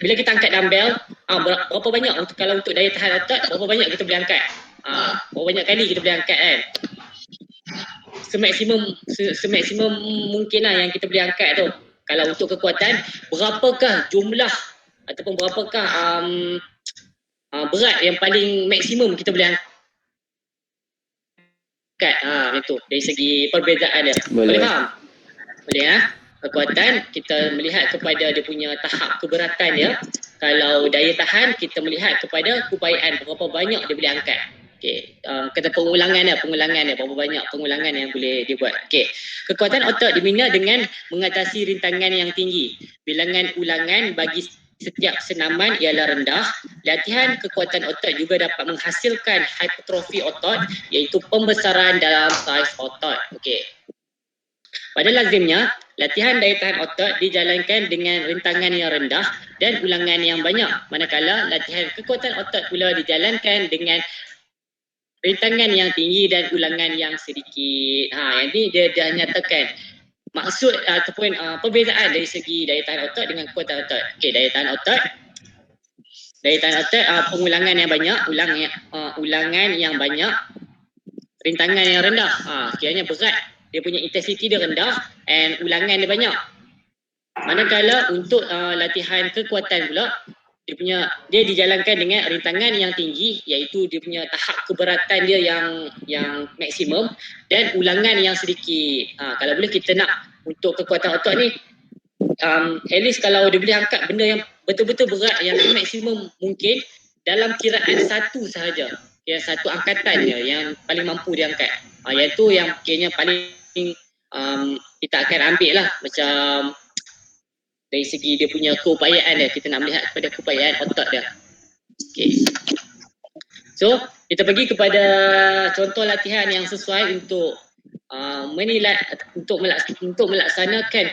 Bila kita angkat dumbbell, berapa banyak kalau untuk daya tahan otot, berapa banyak kita boleh angkat? Berapa banyak kali kita boleh angkat kan? Semaksimum mungkin lah yang kita boleh angkat tu. Kalau untuk kekuatan, berapakah jumlah ataupun berapakah berat yang paling maksimum kita boleh angkat? Itu dari segi perbezaan dia. Boleh faham? Boleh kekuatan kita melihat kepada dia punya tahap keberatan dia. Kalau daya tahan kita melihat kepada keupayaan, berapa banyak dia boleh angkat. Okey, kata pengulangan dia, berapa banyak pengulangan yang boleh dia buat. Okey, kekuatan otot dibina dengan mengatasi rintangan yang tinggi. Bilangan ulangan bagi setiap senaman ialah rendah. Latihan kekuatan otot juga dapat menghasilkan hipertrofi otot, iaitu pembesaran dalam saiz otot. Okey. Pada lazimnya, latihan daya tahan otot dijalankan dengan rintangan yang rendah dan ulangan yang banyak. Manakala latihan kekuatan otot pula dijalankan dengan rintangan yang tinggi dan ulangan yang sedikit. Yang ni dia nyatakan maksud ataupun perbezaan dari segi daya tahan otot dengan kekuatan otot. Okey, daya tahan otot pengulangan yang banyak, ulangan yang banyak, rintangan yang rendah. Kiranya berat, dia punya intensity dia rendah and ulangan dia banyak. Manakala untuk latihan kekuatan pula, dia dijalankan dengan rintangan yang tinggi, iaitu dia punya tahap keberatan dia yang maksimum dan ulangan yang sedikit. Kalau boleh kita nak untuk kekuatan otot ni, at least kalau dia boleh angkat benda yang betul-betul berat yang maksimum mungkin dalam kiraan satu sahaja. Satu angkatan je yang paling mampu dia angkat. Iaitu yang kiranya paling kita akan ambil lah macam dari segi dia punya keupayaan dia. Kita nak melihat kepada keupayaan otot dia. Okay. So, kita pergi kepada contoh latihan yang sesuai untuk menilai untuk melaksanakan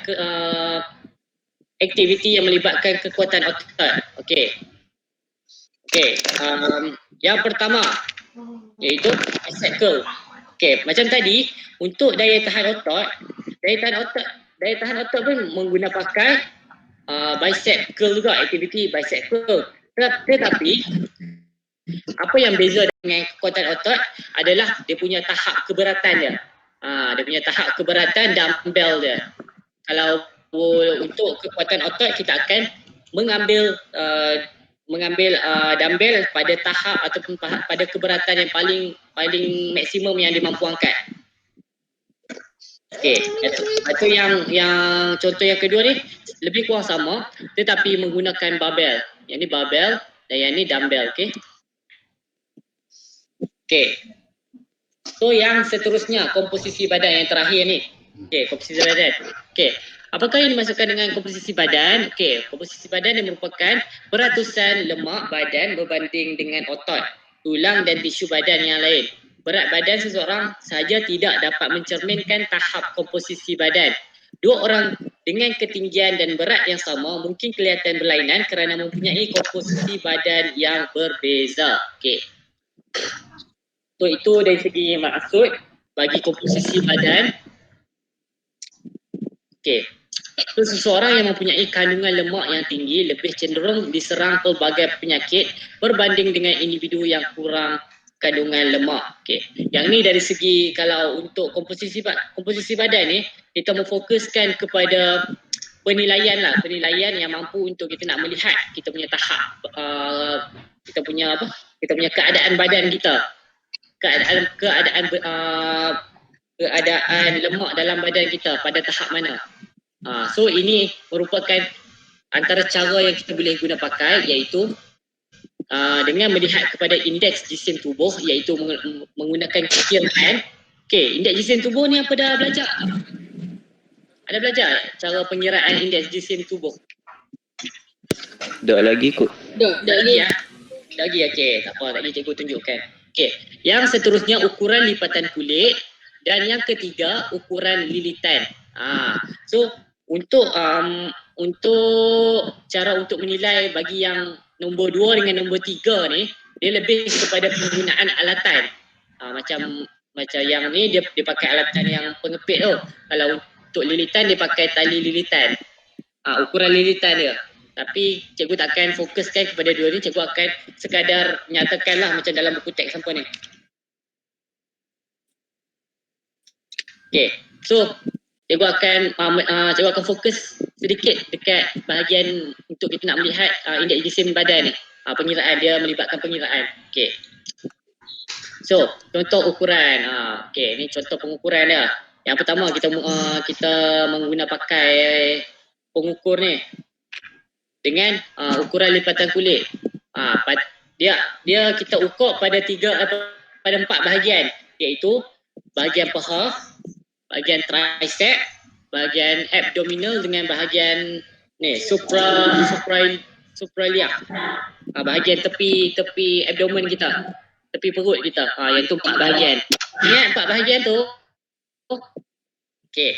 aktiviti yang melibatkan kekuatan otot. Okey. Yang pertama iaitu bicep curl. Okey, macam tadi untuk daya tahan otot pun menggunakan pakai bicep curl juga, aktiviti bicep curl. Tetapi apa yang beza dengan kekuatan otot adalah dia punya tahap keberatan dia. Dia punya tahap keberatan dumbbell dia. Kalau untuk kekuatan otot kita akan mengambil dumbbell pada tahap ataupun pada keberatan yang paling maksimum yang dia mampu angkat. Okey, itu yang contoh yang kedua ni lebih kurang sama tetapi menggunakan barbell. Yang ni barbell dan yang ni dumbbell, okey. Okey. So yang seterusnya komposisi badan yang terakhir ni. Okey, komposisi badan. Okey. Apakah yang dimaksudkan dengan komposisi badan? Okey, komposisi badan yang merupakan beratusan lemak badan berbanding dengan otot, tulang dan tisu badan yang lain. Berat badan seseorang sahaja tidak dapat mencerminkan tahap komposisi badan. Dua orang dengan ketinggian dan berat yang sama mungkin kelihatan berlainan kerana mempunyai komposisi badan yang berbeza. Okey. So itu dari segi maksud bagi komposisi badan. Okey. So, seseorang yang mempunyai kandungan lemak yang tinggi lebih cenderung diserang pelbagai penyakit berbanding dengan individu yang kurang kandungan lemak. Okey. Yang ni dari segi kalau untuk komposisi badan ni kita memfokuskan kepada penilaian yang mampu untuk kita nak melihat kita punya tahap kita punya keadaan badan kita. Keadaan lemak dalam badan kita pada tahap mana. So ini merupakan antara cara yang kita boleh guna pakai iaitu dengan melihat kepada indeks jisim tubuh iaitu menggunakan kiraan. Okey, indeks jisim tubuh ni apa dah belajar? Ada belajar cara pengiraan indeks jisim tubuh? Dah lagi kot. Dah lagi. Lagi okey, tak apa, tadi cikgu tunjukkan. Okey, yang seterusnya ukuran lipatan kulit dan yang ketiga ukuran lilitan. So untuk cara untuk menilai bagi yang nombor 2 dengan nombor 3 ni dia lebih kepada penggunaan alatan. Macam yang ni dia pakai alatan yang pengepit tu. Kalau untuk lilitan dia pakai tali lilitan. Ukuran lilitan dia. Tapi cikgu takkan fokuskan kepada dua ni, cikgu akan sekadar nyatakanlah macam dalam buku teks sampel ni. Okey. So cikgu akan fokus sedikit dekat bahagian untuk kita nak melihat indeks jisim badan ni. Pengiraan dia melibatkan pengiraan. Okey. So, contoh ukuran. Okey, ni contoh pengukuran dia. Yang pertama kita menggunakan pakai pengukur ni dengan ukuran lipatan kulit. Dia kita ukur pada 4 bahagian iaitu bahagian paha, bahagian tricep, bahagian abdominal dengan bahagian ni supralia. Bahagian tepi abdomen kita, tepi perut kita. Yang tu 4 bahagian. Ingat 4 bahagian tu. Okey.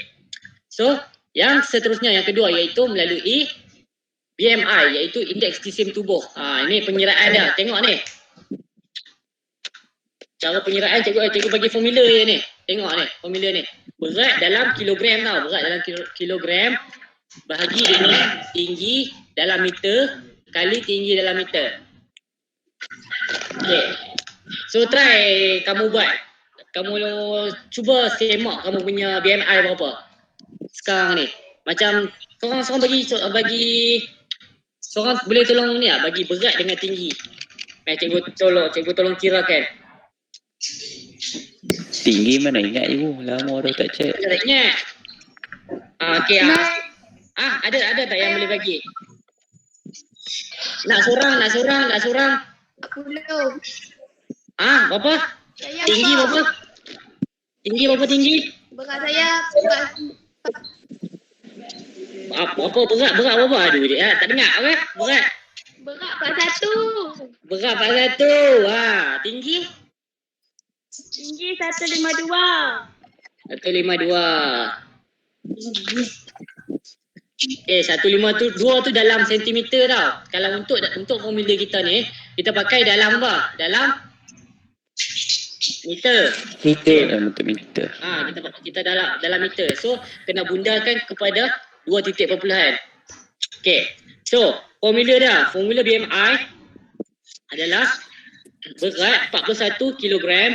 So, yang seterusnya yang kedua iaitu melalui BMI iaitu indeks jisim tubuh. Ini pengiraan dia. Tengok ni. Cara pengiraan cikgu bagi formula je ni. Tengok ni, formula ni. Berat dalam kilogram tau. Berat dalam kilogram bahagi dengan tinggi dalam meter kali tinggi dalam meter. Okey. So try kamu buat. Kamu cuba semak kamu punya BMI berapa sekarang ni. Macam seorang bagi seorang boleh tolong ni bagi berat dengan tinggi. Cikgu tolong kirakan. Tinggi mana ingat ibu? Lama dah tak check. Tak ingat. Okey. Ada tak yang boleh bagi? Nak seorang. 10. Berapa? Saya Tinggi berapa? Tinggi berapa tinggi? berat saya Apa berat berapa? Aduh dia tak dengar apa? Berat. berat 41. Berat 41. Tinggi? Tinggi 152. 152. Okay, 152 tu dalam sentimeter tau. Kalau untuk formula kita ni, kita pakai dalam apa? Dalam meter. Dalam bentuk meter. Kita dalam meter. So, kena bundakan kepada 2 titik perpuluhan. Okay. So, formula BMI adalah berat 41 kilogram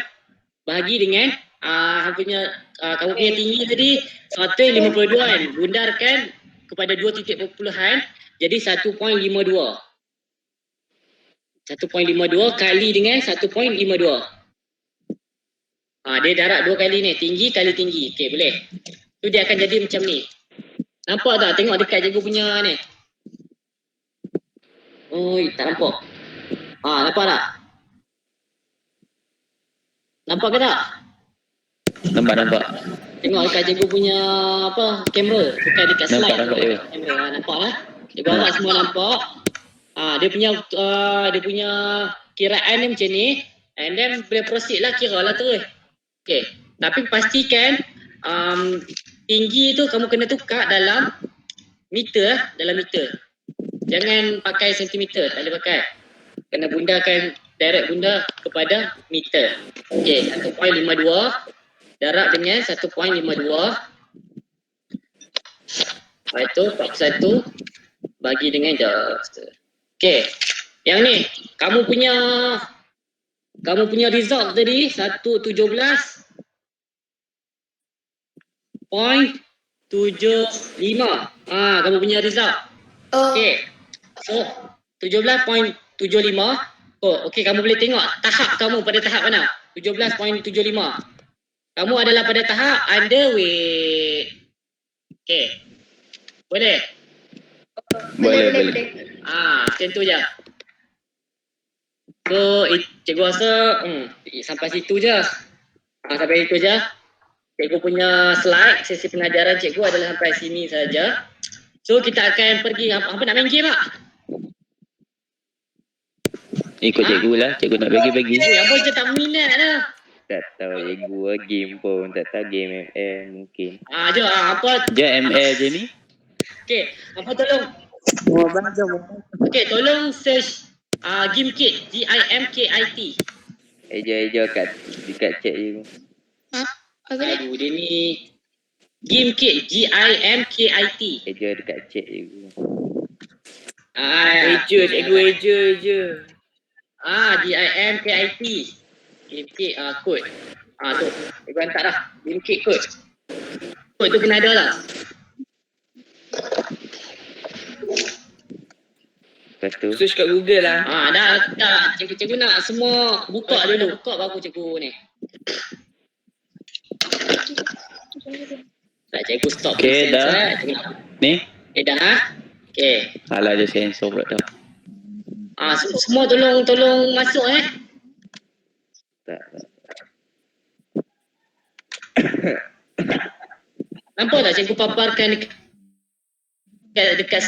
bahagi dengan kamu punya tinggi tadi 152 kan. Bundarkan kepada 2 titik perpuluhan jadi 1.52. 1.52 kali dengan 1.52. Dia darab 2 kali ni, tinggi kali tinggi. Okey, boleh. Tu dia akan jadi macam ni. Nampak tak? Tengok dekat cikgu punya ni. Oi, tak nampak. Nampak tak? Nampak ke tak? Nampak. Tengok dekat cikgu punya kamera, bukan dekat slide. Nampak je. Kamera, nampak lah. Cikgu harap semua nampak. Dia punya kiraan ni macam ni. And then boleh proceed lah, kira lah terus. Okay. Tapi pastikan tinggi tu kamu kena tukar dalam meter. Jangan pakai sentimeter, tak boleh pakai. Kena bundakan, direct bunda kepada meter. Okay, 1.52 darab dengan 1.52. Lepas tu 41 bagi dengan okay. Yang ni, kamu punya result tadi 117.75. Kamu punya result. Okay. So 17.75. Okay, kamu boleh tengok tahap kamu pada tahap mana? 17.75. Kamu adalah pada tahap underweight. Okay. Boleh? Boleh. Macam tu je. So, cikgu rasa sampai situ je. Sampai situ je. Cikgu punya slide, sesi pengajaran cikgu adalah sampai sini saja. So, kita akan pergi, apa nak main game tak? Ikut cikgu lah, cikgu nak bagi-bagi. Apa je tak minat lah. Tak tahu cikgu game pun. Tak tahu game ML mungkin. Jom, apa? Je ML je ni. Okay, apa tolong? Okay, tolong search GIMKIT, GIMKIT. Eja dekat chat cikgu. Aduh, dia ni GIMKIT, GIMKIT. Eja dekat chat cikgu. Cikgu Eja. GIMKIT. GIMKIT kod. Tu. Cikgu hantar dah. GIMKIT kod. Kod tu kena ada lah. Lepas tu Search kat Google lah. Dah. Cikgu nak semua buka dulu. Buka baru cikgu ni. Tak, cikgu stop. Okay, dah. Ni? Dah. Okay. Alah je sensor pula dah. Semua tolong masuk tak. Nampak tak cikgu paparkan dekat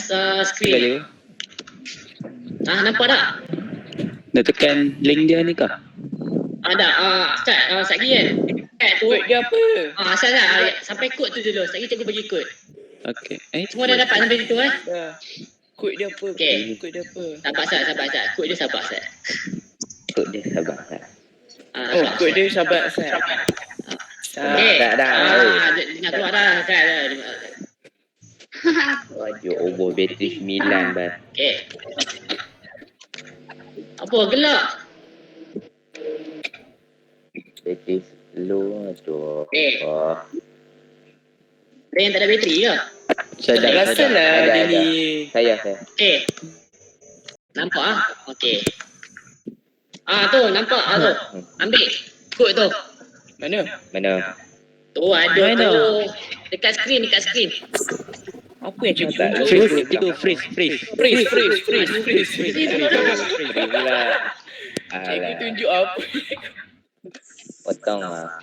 skrin? Nampak tak? Nak tekan link dia ni kah? Start lagi kan? Tu. Kod dia apa? Asal sampai kod tu dulu. Lagi cikgu bagi kod. Okay. Semua dah dapat sampai situ Dah. Kod dia apa? Okay. Kod dia apa? Sabar Sat. Kod dia sabar Sat. Kod dia sabar. Kod dia sahabat Sat. Okay. Dah. Nak keluar dah Sat. Wajib over bateri 9 bas. Okay. Apa gelap? Bateri low tu. Ada yang tak ada bateri ke? Saya dah Rasa lah Ada. dia ni. Saya. Okay. Nampak Okay. Tu nampak tu. Ambil kod tu. Mana? Tu ada Mana? tu. Dekat skrin. Apa yang cikgu Tak, tunjuk? freeze, cikgu freeze. Freeze. Cikgu Alah, tunjuk apa? potong lah.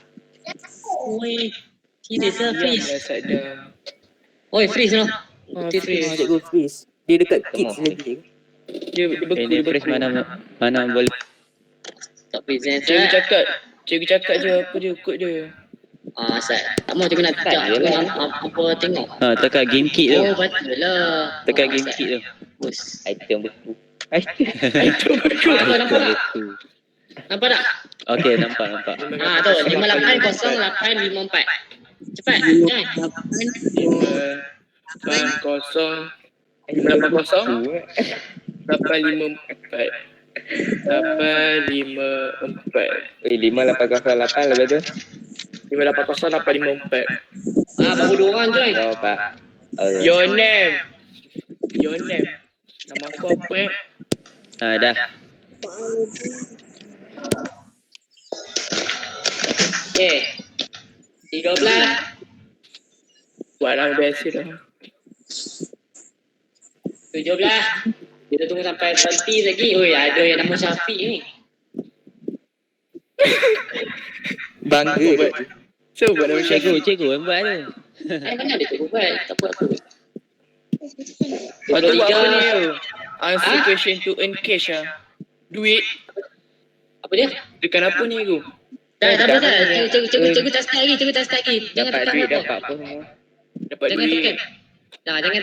Oi. Serius lah freeze. Diamlah Sat dah. Oi freeze lah. Freeze. Cikgu freeze. Dia dekat kids Tengok. lagi. Dia beku. Ini freeze mana Mana boleh. Tak present Cikgu cakap je apa dia kod dia. Asal. Tak mau cikgu nak cikgu nak apa tengok. Tekan game kit tu. Oh, betul lah. Tekan game kit tu. Bus. Item betul. Itu betul. Nampak tak? Betul. Nampak tak? Okey, nampak. Tu 580854. Cepat. Jangan. 80854. 5808 lepas tu. 580854. Baru 2 orang join. Oh, Pak. Your name. Nama aku apa Dah. Okay. 13. Buat lah biasa dah. 17. Kita tunggu sampai 20 lagi. Oi, ada yang nama Syafiq ni. Bangga. So buat nama Syafiq. Cikgu yang buat tu. Mana dia tu buat? Tak apa apa. Lepas tu buat apa ni? Answer question to earn cash lah. Duit. Apa dia? Tekan apa ni tu? Tak apa. Cikgu tak start lagi. Jangan Dapat tekan duit, apa. dapat apa semua. Dapat Jangan duit. tekan. Jangan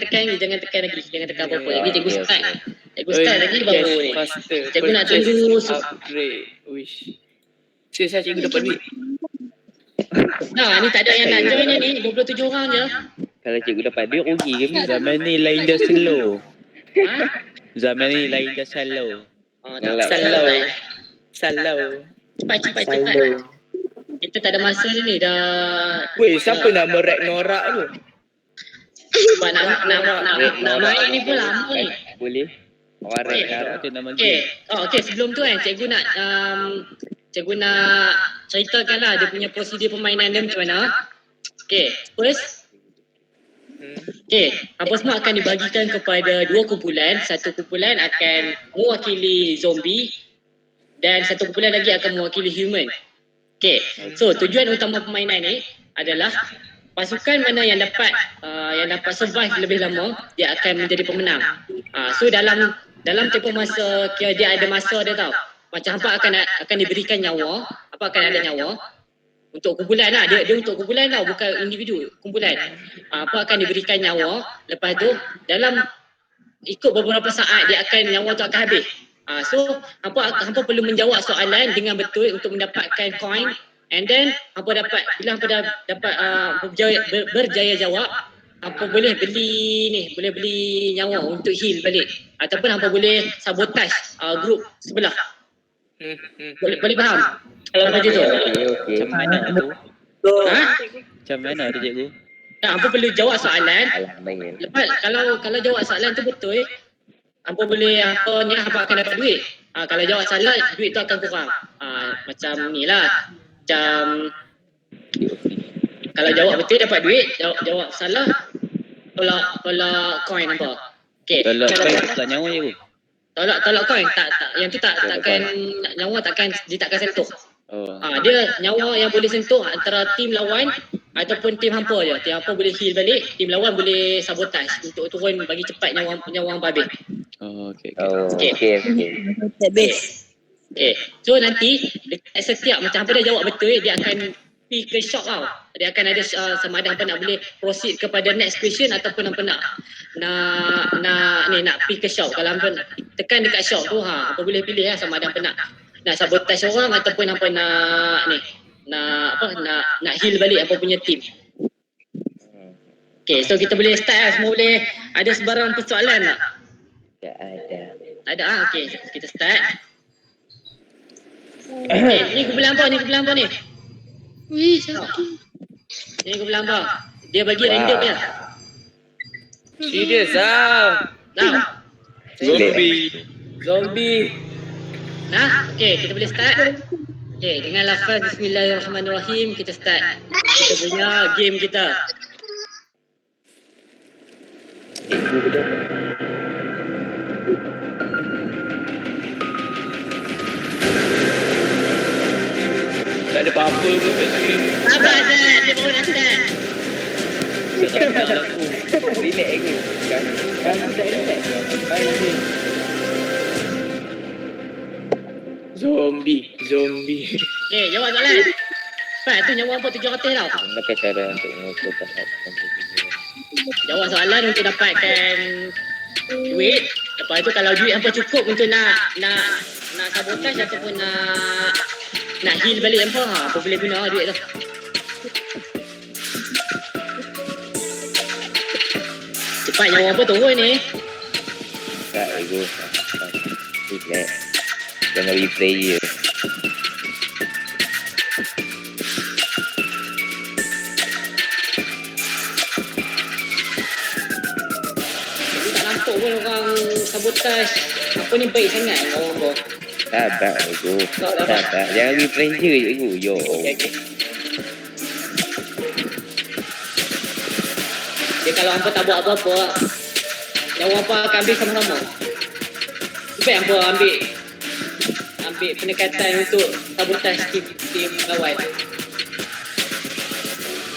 tekan lagi. Jangan tekan apa-apa. Lagi cikgu Okey, start. okey. Cikgu start lagi baru ni. Faster. Cikgu nak Purchase tunggu upgrade. Wish. Saya cikgu dapat duit. Ni tak ada yang nak join ni. 27 orang je. Kalau cikgu dapat duit, rugi ke? Zaman ni lain dah slow. Ha? Zaman ni lain dah slow. Salau. Cepat. Kita tak ada masa ni dah. Weh, siapa nama Rek Norak tu? Sebab nak main ni pun lama ni. Boleh. Warak sekarang. Itu nama game. Okay, sebelum tu kan cikgu nak ceritakan lah dia punya prosedur permainan dia macam mana. Okay, first. Okay, apa semua akan dibagikan kepada 2 kumpulan. Satu kumpulan akan mewakili zombie dan satu kumpulan lagi akan mewakili human. Okay, so tujuan utama permainan ni adalah pasukan mana yang dapat survive lebih lama, dia akan menjadi pemenang. So dalam tempoh masa, kira dia ada masa dia tau. Macam hampa akan diberikan nyawa, akan ada nyawa untuk kumpulan lah. Dia untuk kumpulan tau, bukan individu, kumpulan. Akan diberikan nyawa, lepas tu dalam ikut beberapa saat nyawa tu akan habis. So hampa perlu menjawab soalan dengan betul untuk mendapatkan coin, and then bila hampa dah dapat berjaya jawab, hampa boleh beli nyawa untuk heal balik, ataupun hampa boleh sabotage group sebelah. Boleh faham? Kalau macam tu. Okey. Macam mana tu? Macam mana tu cikgu? Hampa perlu jawab soalan. Alah, main. Lepas kalau jawab soalan tu betul, hampa akan dapat duit. Kalau jawab salah, duit tu akan kurang. Macam ni lah. Macam kalau jawab betul dapat duit, jawab salah tolak coin hampa. Okey. Tolak nyawa cikgu. Tolak coin tak yang tu takkan nyawa takkan sentuh. Dia nyawa yang boleh sentuh antara tim lawan ataupun tim hampa je. Tim hampa boleh heal balik, tim lawan boleh sabotage untuk turun bagi cepat nyawa hampa habis. Okey. Okay. So nanti dekat setiap macam hampa dah jawab betul, dia akan pergi ke shop tau. Dia akan ada sama ada hampa nak boleh proceed kepada next question ataupun hampa nak pergi ke shop. Kalau hampa tekan dekat shop tu, hampa boleh pilih lah sama ada hampa nak sabotage orang ataupun hampa nak heal balik hampa punya team. Okay, so kita boleh start lah. Semua boleh ada sebarang persoalan tak? Tak ada. Tak ada. Okay, kita start. Ni kumpulan apa ni? Wih, sakit. Ni kumpulan apa? Dia bagi random je. Serius lah. Nah. Zombie. Nah, okay, kita boleh start. Okay, dengan lafaz Bismillahirrahmanirrahim, kita start kita punya game kita. Tak ada apa-apa pun kat sini. Sabar Azad, dia baru nak start. Relax ke? Kan tak relax. Baik ni. Zombie. Jawab soalan. Pak, tu nyawa apa 700 tau. Gunakan cara untuk mengukur tahap kompetisi. Jawab soalan untuk dapatkan duit. Lepas tu kalau duit hampa cukup untuk nak sabotage ataupun nak heal balik hampa, apa boleh guna duit tu. Cepat nyawa hampa turun ni. Tak, ego. Relax. Jangan replay je. Tak nampak pun orang sabotage. Apa ni baik sangat orang tu. Sabar, ego. Sabar. Jangan replay je, ego. Yo. Okay. Dia kalau hampa tak buat apa-apa, nyawa hampa akan ambil sama-sama. Baik hampa ambil pendekatan untuk sabotage tim kawan.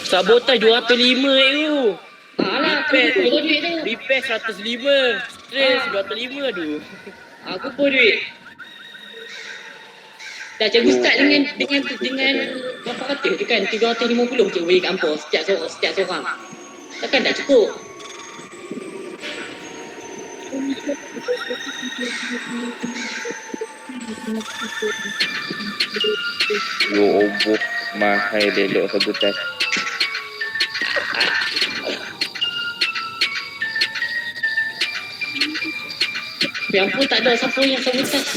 Sabotage 205 tu. Alah, aku pun duit tu. Repair 105. Stress 205 tu. Aku pun duit. Dah cikgu start dengan berapa kata tu kan 350 cikgu bagi kat hampa setiap seorang. Takkan tak cukup. Yo, oboh. Mahal belok sabotaj. Yang pun tak ada siapa yang sabotage.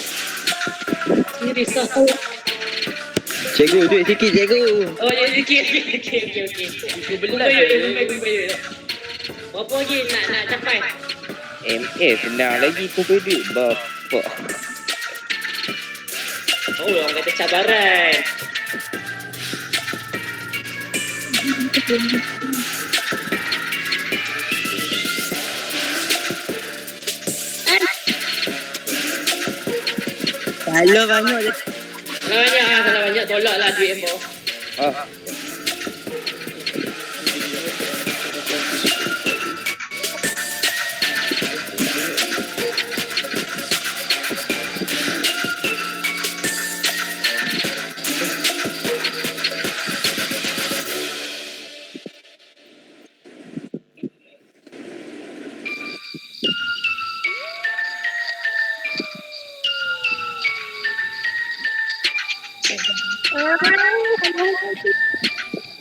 Serius lah. Cikgu, duit sikit, cikgu. Oh, ya sikit. Okey. Aku belas Bayar. Berapa lagi nak capai? Senang lagi kumpul duit. Bapak. Oh, orang kata cabaran. Kalau banyak je. Kalau banyak tolaklah duit hampa. Ah,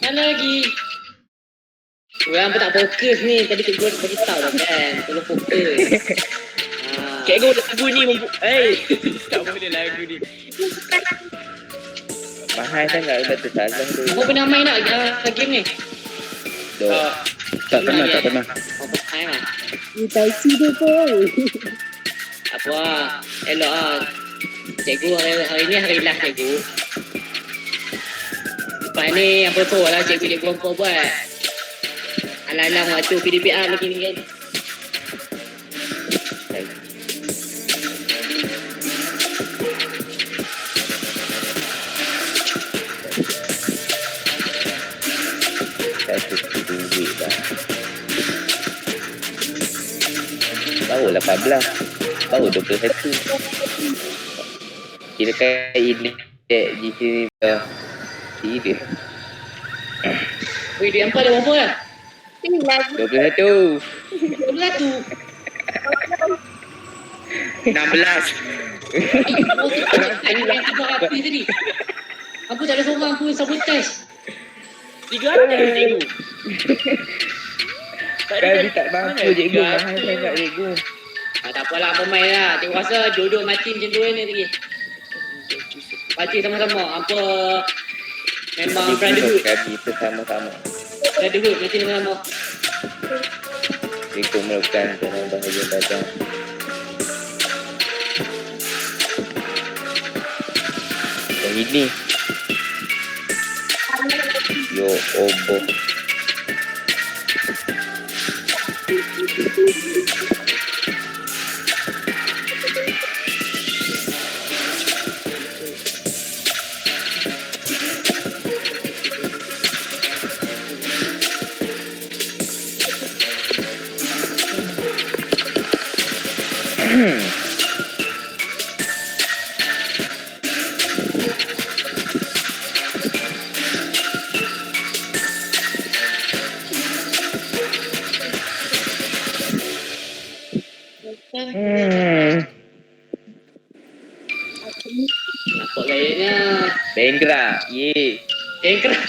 Mana lagi? Orang pun tak fokus ni. Tadi cikgu bagi tahu dah kan. Tolong fokus. Cikgu lagu ni tak boleh lagu ni. mahal sangat betul salah tu. Kau pernah main tak game ni? Dok. Tak pernah. Kau pernah main lah? Tai chi tu pun. Apa lah. Elok lah. Cikgu hari ni hari last cikgu. Lepas ni apa tu lah cikgu apa buat. Alang-alang waktu PDPR lagi ni kan. Duit dah. Baru 18. Baru 21. Kira kan ini di sini dah. Tidak. Weh, duit hampa dah berapa lah? 21. 21. 16. Ini yang tiga api tadi. Apa tak ada seorang pun sabotage. 300 cikgu. Kali tak mampu cikgu. Mahal sangat cikgu. Tak apalah, pemain lah. Cikgu rasa duduk mati macam tu ni tadi. Mati sama-sama. Apa memang brotherhood. Kami bersama-sama. Brotherhood mati sama-sama. Ikut melakukan dengan bahagia badan. Yang ini. Yo, oboh. Nampak gayanya. Bankrupt. Ye. Bankrupt.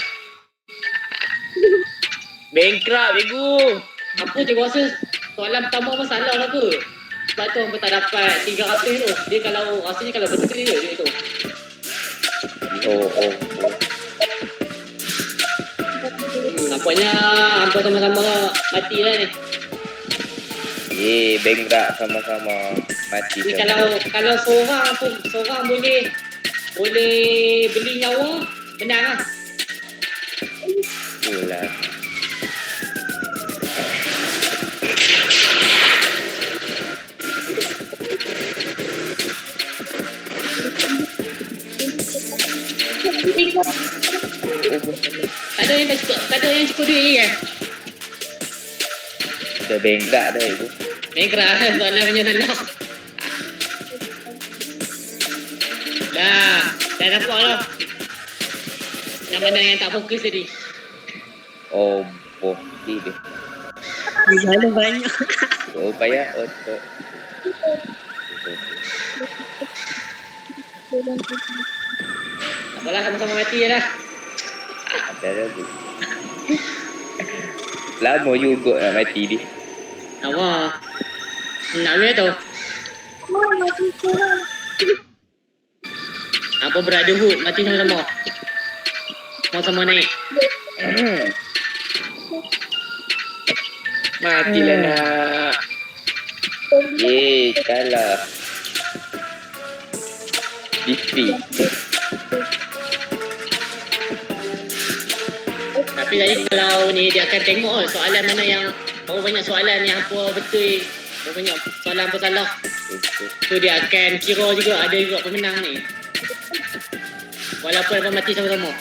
Bankrupt, cikgu. Apa cikgu rasa soalan pertama masalah lah ke? Sebab tu hampa tak dapat 300 tu. Dia kalau rasanya kalau betul dia tu. Oh. Nampaknya hampa sama-sama mati lah ni. Ye, bankrupt sama-sama. Mati Ni sama. kalau seorang boleh beli nyawa, menang lah. Itulah. Tak ada yang cukup duit ni kan? Dah bankrupt dah itu. Bankrupt lah soalan menyenangkan. Dah nampak lah. Yang mana yang tak fokus tadi. Oh, bokeh dia. Di sana banyak. Oh, payah otak. Apalah sama-sama mati je lah. Dah tu. Lama juga nak mati dia. Nama. Nak dia tu. Apa brotherhood mati sama-sama. Sama-sama naik. Matilah nak. Ye, kalah. Defeat. Tapi tadi kalau ni dia akan tengok soalan mana yang berapa banyak soalan yang apa betul, berapa banyak soalan apa salah. So dia akan kira juga ada juga pemenang ni. Walaupun apa mati sama-sama.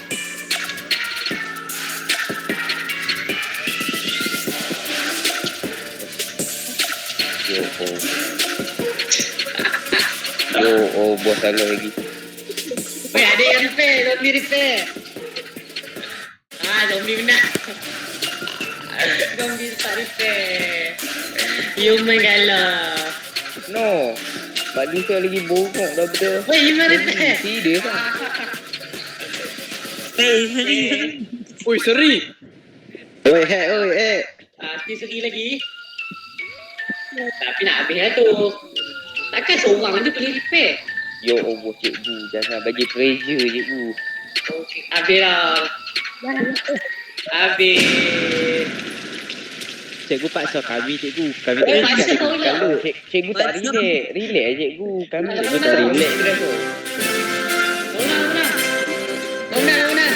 Bos salah lagi. Weh ada yang repair. Zombie menang. Zombie tak repair. Human kalah. No. Mak Lisa lagi bongkok dah betul. Weh human repair. Serius lah. Oi, seri. Oi, Seri lagi. Tapi nak habis lah tu. Takkan seorang je boleh repair. Yo, bos cikgu. Jangan bagi pressure cikgu. Habis lah. Habis. Cikgu paksa kami, cikgu. Kami Eh, tak paksa ingat kau pula. kalau. Cikgu tak relax. Relax cikgu. Kami Relax, cikgu tak relax dah tu. Mana?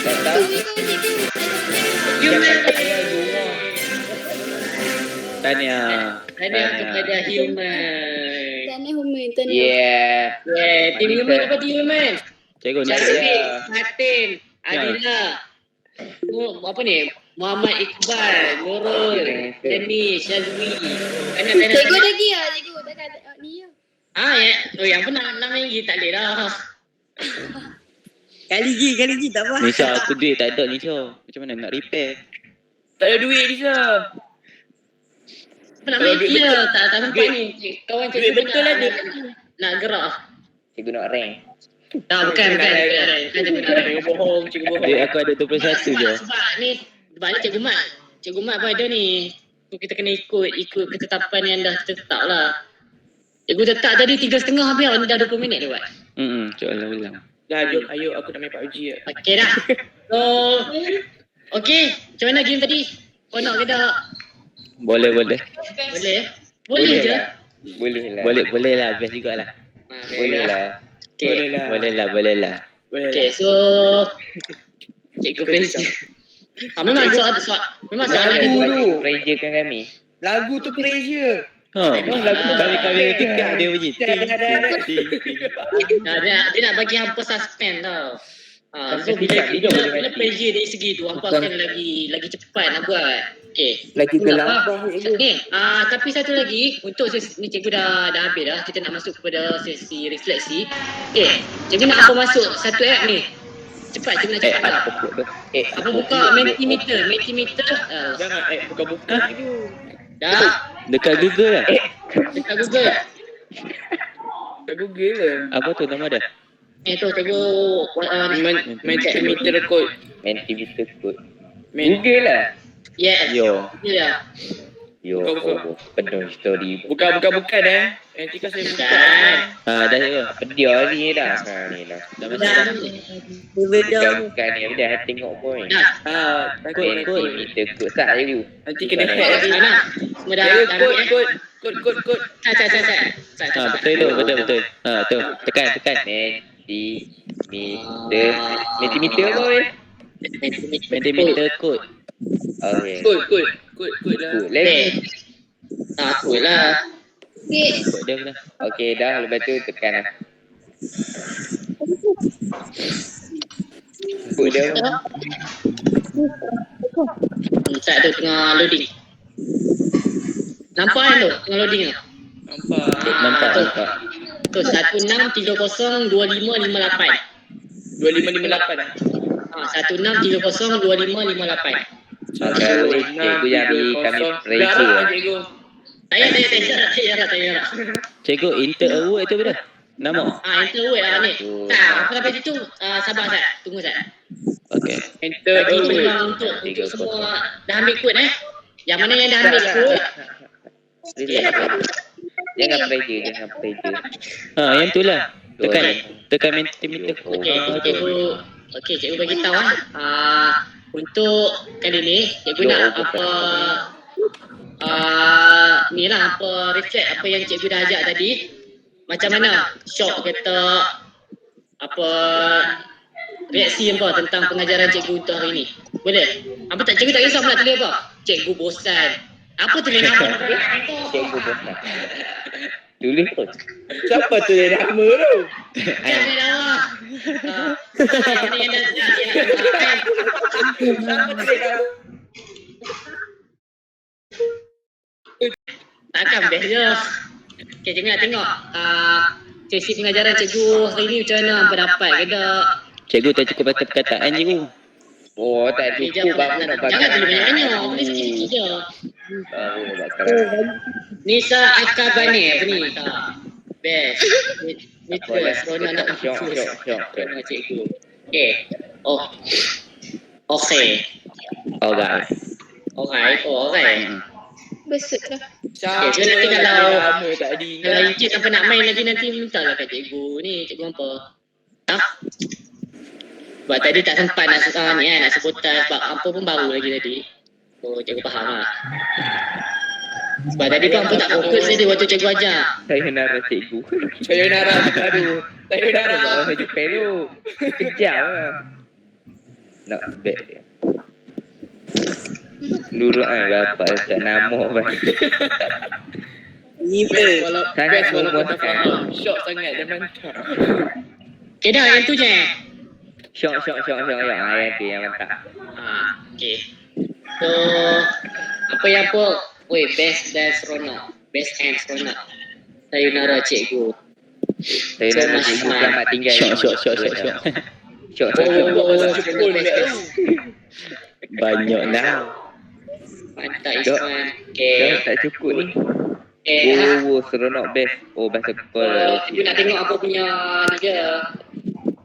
Tak tahu. Human. Tanya. Ada kepada human. Tanah human, tanah. Yeah. Tim human apa tim human? Cikgu nak Syarif, Martin, Adila. Apa ni? Muhammad Iqbal, Nurul, Deni, Syazwi. Cikgu lagi lah, cikgu. Tak ada ni ya. Yang pernah nama lagi tak boleh lah. Kali G tak apa. Nisha, aku duit tak ada Nisha. Macam mana nak repair? Tak ada duit ni sah. Apa nak main dia? Tak sempat ni. Kawan Duit cikgu betul ada. nak gerak. Cikgu nak rank. Bukan. Cikgu bohong. Duit aku ada 21 je. Sebab ni Cikgu Mat pun ada ni. Kita kena ikut ketetapan yang dah kita tetap lah. Cikgu tetap tadi 3.5 habis ni dah 20 minit dia buat. Soalan ulang. Dah, jom. Ayo, aku nak main PUBG je. Okey dah. So, okey. Macam mana game tadi? Kau nak ke tak? Boleh. Boleh je. Boleh lah. Best jugalah. Boleh lah. Okay. Boleh lah. Okay, so Cikgu Felicia. Memang soalan Lagu ni. tu. Pressure kan kami. Lagu tu pressure. Kami tiga dia bunyi. Dia nak bagi hampa suspend tau. So Sampai bila tiga boleh bila mati. pressure dari segi tu hampa akan lagi cepat nak buat. Okay. Lagi gelap. Ni, tapi satu lagi untuk sesi ni cikgu dah habis dah. Kita nak masuk kepada sesi refleksi. Okay, cikgu nak apa masuk satu app ni. Cepat, cikgu nak cepat lah. Apa buka Mentimeter. Jangan, buka-buka tu. Dah. Dekat Google lah. Dekat Google. Kat Google lah. Apa tu nama dia? Tu cikgu Mentimeter code. Mentimeter code. Men- Google lah. Yes. Yo. Ya. Yo, Bukan. penuh story. Bukan dah. Nanti kau saya buka. Dah. Dah cikgu. Pedia ni dah. Ni dah. Dah masuk dah. Bukan ni dah tengok pun. Dah. Takut. Mentimeter code tak je. Nanti kena hack nanti. Mana? Semua dah Cikgu, dah kod. ambil. Kod. Betul tu, betul. Tu. Tekan. Mentimeter apa weh? Mentimeter code. Okay. Kod dah. Code lagi. Takut lah. Okay. Code dia lah. Okay dah, lepas tu tekan lah. Code dia. Tak tu tengah loading. Nampak kan tu? Tengah loading tu. Nampak. Nampak. Tu 16302558. 2558 16302558. Kalau cikgu jadi kami pressure. Darah cikgu. Tak payah. Cikgu, Inter Award tu berapa? Nama? Interword lah ni. Tak, apa sampai situ, sabar Sat. Tunggu Sat. Okay. Enter Bagi away. peluang untuk semua dah ambil kod Yang mana yang dah ambil kod? Jangan pressure. Yang tu lah. Tekan mentimeter code. Okey, cikgu bagi tahu untuk kali ni cikgu nak ni lah apa reflect apa yang cikgu dah ajak tadi. Macam mana shock kata apa reaksi apa tentang pengajaran cikgu untuk hari ni. Boleh? Apa tak cikgu tak kisah nak tulis apa? Cikgu bosan. Apa tulis nama? Cikgu bosan. Tulis pun. Siapa tu yang nama tu? Kan tulis nama. Ini yang dah Siapa tu yang nama? takkan best je. Okay, cikgu nak tengok sesi pengajaran cikgu hari ni macam mana? Pendapat ke tak? Cikgu tak cukup baca perkataan cikgu. Oh, tak Okay, cukup bang nak baca. jangan terlalu banyak-banyak. Boleh sikit-sikit je. Baru nak baca keras. Nisa Akabane apa ni? Tak. Best. Nicholas. Rona nak Syok. Rona cikgu. Okay. Oh. Okay. Alright. Alright. Besut lah. Siapa Okay, nanti yang kalau- nama tak diingat? Kalau Encik sampai nak main lagi nanti minta lah kat cikgu ni. Cikgu apa? Sebab tadi tak sempat nak ni nak sebutan sebab apa pun baru lagi tadi. So cikgu faham lah. Sebab tadi pun apa tak fokus tadi waktu cikgu ajar. Saya nak cikgu. Sayonara. Aduh. Sayonara. Baju peluk. Kejam lah. Nak beg dia. Dulu dapat tak nama bang. Best Sangat walaupun memuaskan. tak faham. Syok sangat dan mantap. Okay dah yang tu je. Syok. Yang tu yang mantap. Okay. So apa yang apa? Weh, best dan seronok. Best and seronok. Sayonara cikgu. Saya nak cikgu selamat tinggal. Syok. Syok. Banyak dah. Mantap Dok. Isman. Dah Okay. tak cukup ni. Okay. Seronok best. Oh, bahasa So, call. cikgu nak tengok apa punya ni je.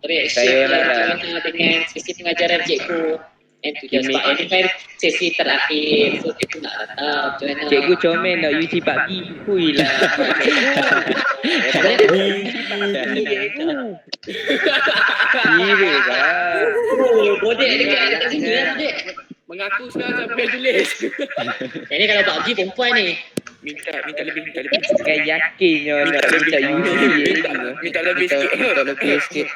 Reaksi Sayonara. dengan sesi pengajaran cikgu. And tu je sebab ini kan sesi terakhir. So cikgu nak tahu macam mana. Cikgu comel nak UC PUBG. Hui lah. Serius lah. Bodek dekat sini lah bodek. Mengaku sekarang sampai tulis. Ini kalau PUBG perempuan ni. Minta lebih. Kan yakinnya nak minta UC. Minta lebih sikit.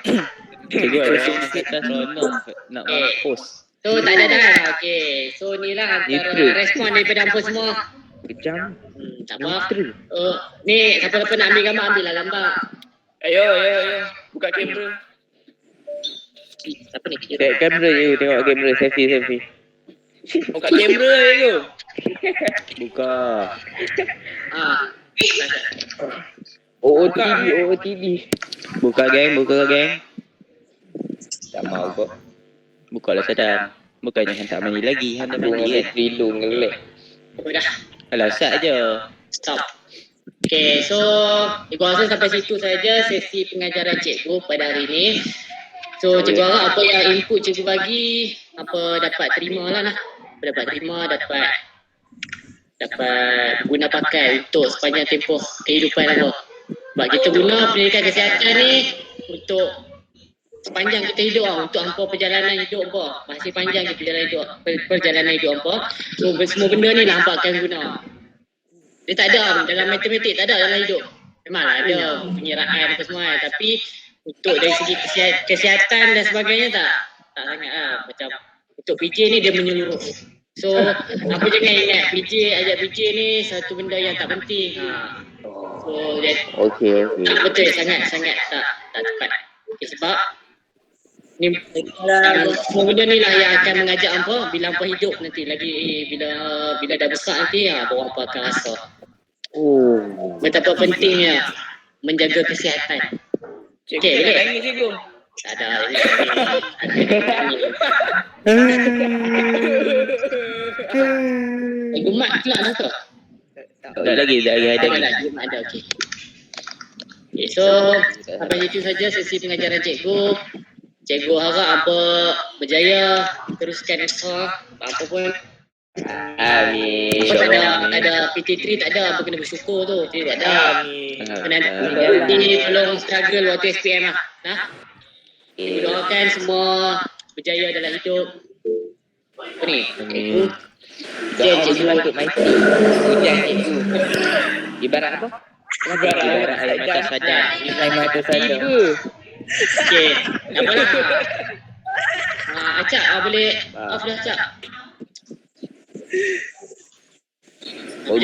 Cikgu ada kata seronok nak post. So tak ada dah. Okay. So ni lah antara Neutral. respon daripada hampa semua. Kejam. Tak apa. Neutral. Ni siapa-siapa nak ambil gambar, ambil lah gambar. Ayo. Buka kamera. Siapa ni? Tengok kamera je. Tengok kamera. Selfie. Buka kamera je. Buka. OOTD. Buka geng. Tak mau kok. Buka lah Sadam. Bukannya hantar mani lagi. Hantar mani kan. Trilung ngelek. Apa dah? Alah, start je. Stop. Okay, so cikgu rasa sampai situ saja sesi pengajaran cikgu pada hari ini. So cikgu harap apa yang input cikgu bagi, apa dapat terima lah. Dapat terima, dapat guna pakai untuk sepanjang tempoh kehidupan apa. Sebab kita guna pendidikan kesihatan ni untuk sepanjang kita hidup untuk hampa perjalanan hidup hampa. Masih panjang ke perjalanan hidup hampa. So semua benda ni lah hampa akan guna. Dia tak ada dalam matematik, tak ada dalam hidup. Memanglah ada penyeraan apa semua, tapi untuk dari segi kesihatan dan sebagainya tak sangat lah. Macam untuk PJ ni dia menyeluruh. So apa jangan ingat ajak PJ ni satu benda yang tak penting. So Okey. tak betul, sangat tak tepat. Okay, sebab ni semua benda ni lah yang akan mengajak hampa bila hampa hidup nanti lagi bila dah besar nanti baru hampa akan rasa betapa pentingnya menjaga kesihatan. Cikgu Okey, nak boleh? nangis cikgu. Tak ada. Gumat pula dah tu. Tak lagi ada. Gumat ada, okey. Okay, so sampai situ saja sesi pengajaran cikgu. Cikgu harap apa berjaya teruskan usaha apa pun. Amin. Tak ada PT3 tak ada apa kena bersyukur tu. Tak ada. Nanti tolong struggle waktu SPM lah. Cikgu doakan semua berjaya dalam hidup. Apa ni? Cikgu. Cikgu untuk Maiti. Hujan cikgu. Ibarat apa? Ibarat air mata saja. Air mata saja. Okey. Tak apalah. Acak boleh off dah Acak. Oh,